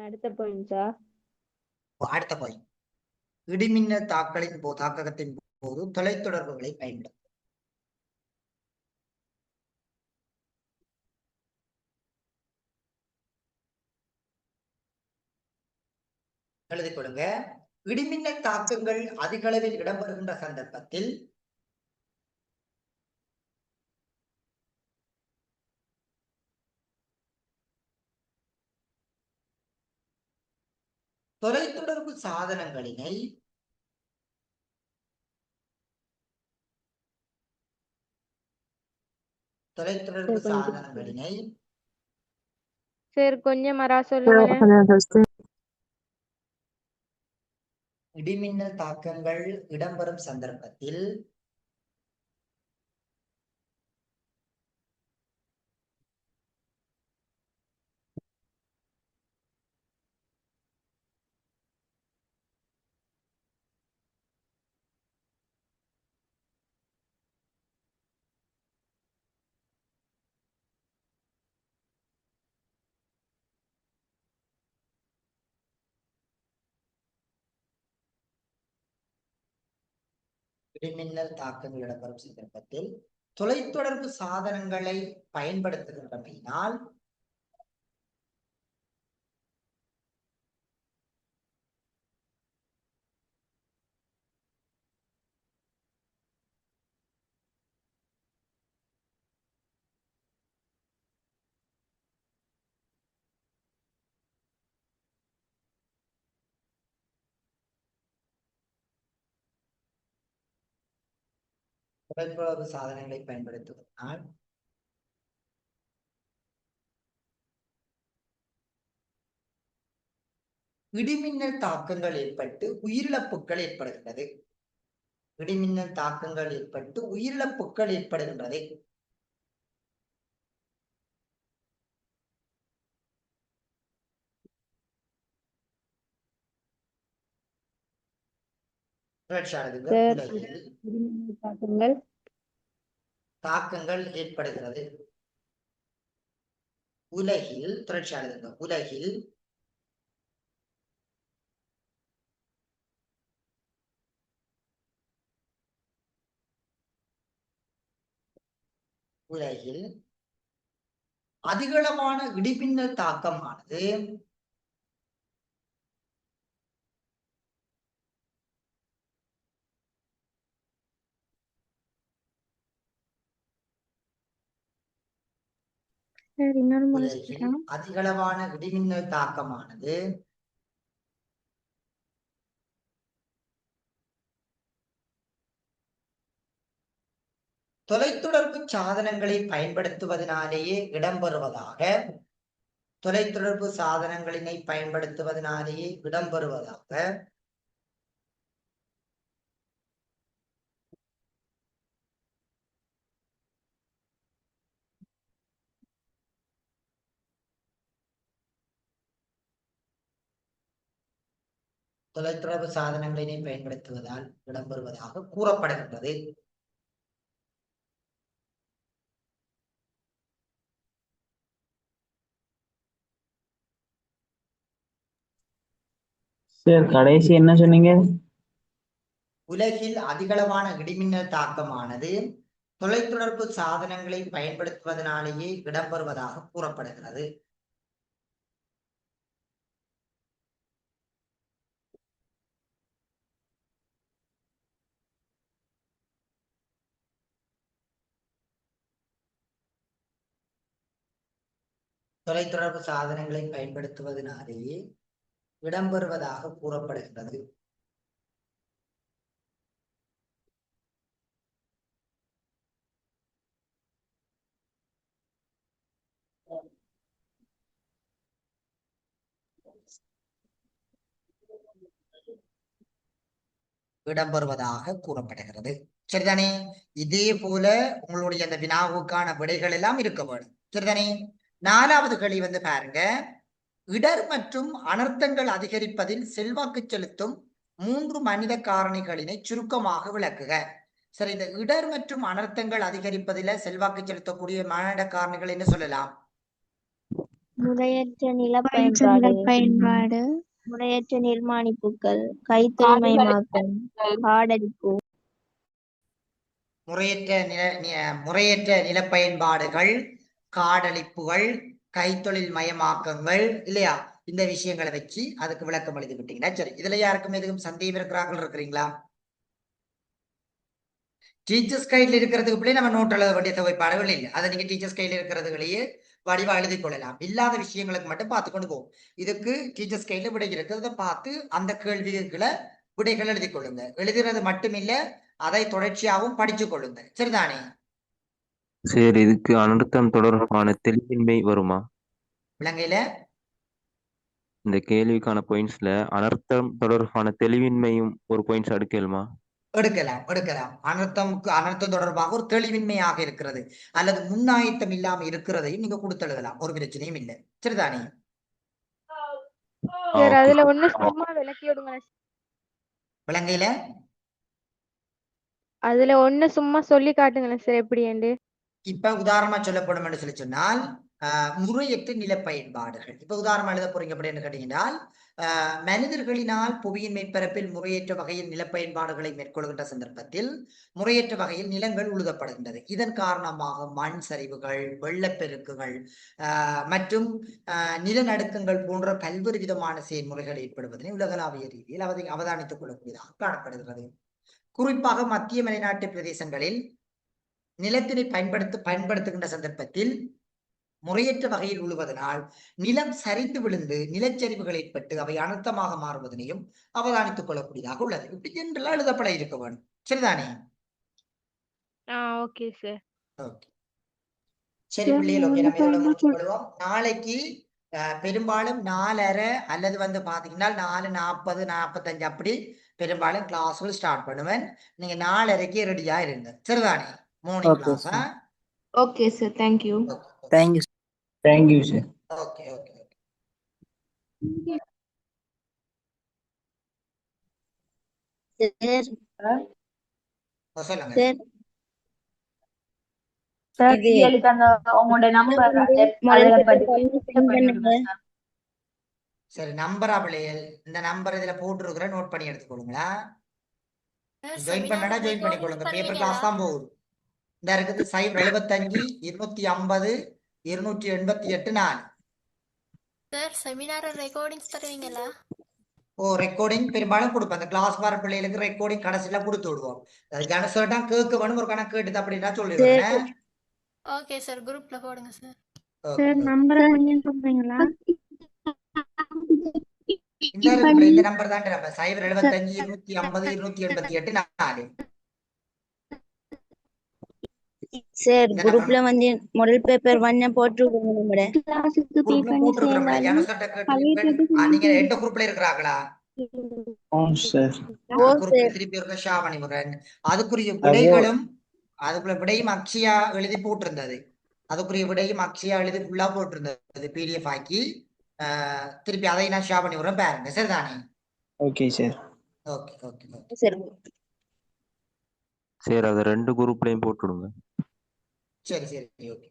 அடுத்த பாயிண்டா? அடுத்த பாயிண்ட், இடிமின்னல் தாக்கத்தின் போது தொலைத்தொடர்புகளை பயன்படுத்தும். எழுதிக் கொள்ளுங்க. இடிமின்னல் தாக்கங்கள் அதிக அளவில் இடம்பெறுகின்ற சந்தர்ப்பத்தில் தொலைத்தொடர்பு சாதனங்களினை சார் கொஞ்சம் மரா சொல்லுங்க. இடிமின்னல் தாக்கங்கள் இடம்பெறும் சந்தர்ப்பத்தில் இடிமின்னல் தாக்கங்கள் இடம்பெறும் சந்தர்ப்பத்தில் தொலைத்தொடர்பு சாதனங்களை பயன்படுத்துகின்றமையினால் தொலைத்தொடர்பு சாதனங்களை பயன்படுத்துவதனால் இடிமின்னல் தாக்கங்கள் ஏற்பட்டு உயிரிழப்புகள் ஏற்படுகின்றது. இடிமின்னல் தாக்கங்கள் ஏற்பட்டு உயிரிழப்புகள் ஏற்படுகின்றது. தாக்கங்கள் ஏற்படுகிறது. உலகில் உலகில் அதிகளவான இடிமின்னல் தாக்கமானது உலகில் அதிகளவான இடிமின்னல் தாக்கமானது தொலைத்தொடர்பு சாதனங்களை பயன்படுத்துவதனாலேயே இடம்பெறுவதாக தொலைத்தொடர்பு சாதனங்களினை பயன்படுத்துவதனாலேயே இடம்பெறுவதாக தொலைத்தொடர்பு சாதனங்களினை பயன்படுத்துவதால் இடம்பெறுவதாக கூறப்படுகின்றது. சார் கடைசி என்ன சொன்னீங்க? உலகில் அதிகளவான இடிமின்னல் தாக்கமானது தொலைத்தொடர்பு சாதனங்களை பயன்படுத்துவதனாலேயே இடம்பெறுவதாக கூறப்படுகிறது. தொலைத்தொடர்பு சாதனங்களை பயன்படுத்துவதனாலேயே இடம்பெறுவதாக கூறப்படுகிறது. இடம்பெறுவதாக கூறப்படுகிறது. சரிதானே? இதே போல உங்களுடைய அந்த வினாவுக்கான விடைகள் எல்லாம் இருக்க வேண்டும். சரிதானே? 4வது கேள்வி வந்து பாருங்க. இடர் மற்றும் அனர்த்தங்கள் அதிகரிப்பதில் செல்வாக்கு செலுத்தும் 3 மனித காரணிகளினை சுருக்கமாக விளக்குக. சரி, இந்த இடர் மற்றும் அனர்த்தங்கள் அதிகரிப்பதில் செல்வாக்கு செலுத்தக்கூடிய மனித காரணிகள் என்ன சொல்லலாம்? முறையற்ற நில பயன்பாடு, முறையற்ற நிர்மாணிப்புகள், கைத்தொழில்மயமாக்கல், காடழிப்பு. முறையற்ற நிலப்பயன்பாடுகள், காடழிப்புகள், கைத்தொழில் மயமாக்கங்கள் இல்லையா? இந்த விஷயங்களை வச்சு அதுக்கு விளக்கம் எழுதி விட்டீங்கன்னா சரி. இதுல யாருக்கும் எதுவும் சந்தேகம் இருக்கிறீங்களா? டீச்சர்ஸ் கையில் இருக்கிறதுக்கு பிள்ளை நம்ம நோட் எழுத வேண்டிய தேவைப்பாடுகள் இல்லை. அதை நீங்க டீச்சர்ஸ் கையில் இருக்கிறதுகளையே வடிவா எழுதி கொள்ளலாம். இல்லாத விஷயங்களுக்கு மட்டும் பார்த்து கொண்டு போகும். இதுக்கு டீச்சர்ஸ் கையில விடை இருக்கிறத பார்த்து அந்த கேள்விகளை விடைகள் எழுதி கொள்ளுங்க. எழுதுறது மட்டுமில்ல, அதை தொடர்ச்சியாகவும் படிச்சு கொள்ளுங்க. சரிதானே? சரி, இதுக்கு அனர்த்தம் தொடர்பான தெளிவின்மை வருமா? விலங்கையில இந்த கேள்விக்கான பாயிண்ட்ஸ்ல அனர்த்தம் தொடர்பான தெளிவின்மையும் ஒரு பாயிண்ட்ஸ் எடுக்கலுமா? எடுக்கலாம். அனர்த்தம் தொடர்பாக ஒரு தெளிவின்மையாக இருக்கிறது அல்லது முன்னாயத்தம் இல்லாம இருக்கிறதையும் நீங்க கொடுத்து எழுதலாம். ஒரு பிரச்சனையும் இல்லை. சரிதானே? அதுல ஒண்ணு சும்மா விளக்கி விடுங்க. விலங்கையில அதுல ஒண்ணு சும்மா சொல்லி காட்டுங்களேன் சார் எப்படி. இப்ப உதாரணமா சொல்லப்படும் என்று சொன்னால் முறையற்ற நில பயன்பாடுகள். இப்ப உதாரணம் எழுத போறீங்க அப்படின்னு கேட்டீங்கன்னா, மனிதர்களினால் புவியின் மேற்பரப்பில் முறையற்ற வகையில் நில பயன்பாடுகளை மேற்கொள்கின்ற சந்தர்ப்பத்தில் முறையற்ற வகையில் நிலங்கள் உழுதப்படுகின்றது. இதன் காரணமாக மண் சரிவுகள், வெள்ளப்பெருக்குகள் மற்றும் நிலநடுக்கங்கள் போன்ற பல்வேறு விதமான செயல்முறைகள் ஏற்படுவதனை உலகளாவிய ரீதியில் அவதானித்துக் கொள்ளக்கூடியதாக காணப்படுகிறது. குறிப்பாக மத்திய மலைநாட்டு பிரதேசங்களில் நிலத்தினை பயன்படுத்துகின்ற சந்தர்ப்பத்தில் முறையற்ற வகையில் உழுவதனால் நிலம் சரிந்து விழுந்து நிலச்சரிவுகள் ஏற்பட்டு அவை அனர்த்தமாக மாறுவதனையும் அவதானித்துக் கொள்ளக்கூடியதாக உள்ளது. இப்படி என்றெல்லாம் எழுதப்பட இருக்க வேண்டும். சரிதானே? Okay sir. ஓகே, சரி பிள்ளைகள், ஓகே, நம்ம இதோட முடிச்சு கொள்வோம். நாளைக்கு பெரும்பாலும் 4:30 அல்லது வந்து பாத்தீங்கன்னா 4:40, 45 அப்படி பெரும்பாலும் கிளாஸ்கள் ஸ்டார்ட் பண்ணுவேன். நீங்க 4:30க்கு ரெடியா இருங்க. சரிதானே? Morning class. Okay sir, thank you. Thank you sir. Okay. சொல்லுங்க. உங்களோட நம்பர் சரி, நம்பரா பிள்ளைகள்? இந்த நம்பர் இதுல போட்டுருக்குற, நோட் பண்ணி எடுத்துக்கொள்ளுங்களா. ஜாயின் பண்ணா ஜாயின் பண்ணிக்கொள்ளுங்க. பேப்பர் கிளாஸ் தான் போகுது. இந்த இருக்குது 075 250 288 4. சார், செமினார் ரெக்கார்டிங்ஸ் தருவீங்களா? ரெக்கார்டிங் பெரும்பாலும் கொடுப்பேன். அந்த கிளாஸ் வர பிள்ளைகளுக்கு ரெக்கார்டிங் கடைசியில கொடுத்து விடுவோம். அதுக்கு அனுசரிட்டா கேட்க வேணும், ஒரு கணக்கு கேட்டுது அப்படின்னா சொல்லிடுவேன். ஓகே சார், குரூப்ல போடுங்க சார். சார் நம்பர் கொஞ்சம் சொல்றீங்களா? இந்த நம்பர் தான் 075 250 288 4. சார் குரூப்ல வந்து மாடல் பேப்பர் 1 போட்டுருக்கோங்க. நம்மளோட கிளாஸுக்கு பே பண்ணி நீங்க எந்த குரூப்ல இருக்கறாங்களா? திருப்பி இருக்க ஷா பண்ணிமுறேன். அதுக்குரிய விடைகளும் அதுக்குள்ள விடையும் அக்ஷயா எழுதி போட்டிருந்தது. அதுக்குரிய விடையும் அக்ஷயா எழுதி ஃபுல்லா போட்டிருந்தது PDF ஆக்கி. திருப்பி அதை நான் ஷேர் பண்ணி விடுறேன் பாருங்க. சரிதானே? Okay sir. Okay okay okay sir சரி அதை 2 குரூப்லயும் போட்டுடுங்க. சரி சரி ஓகே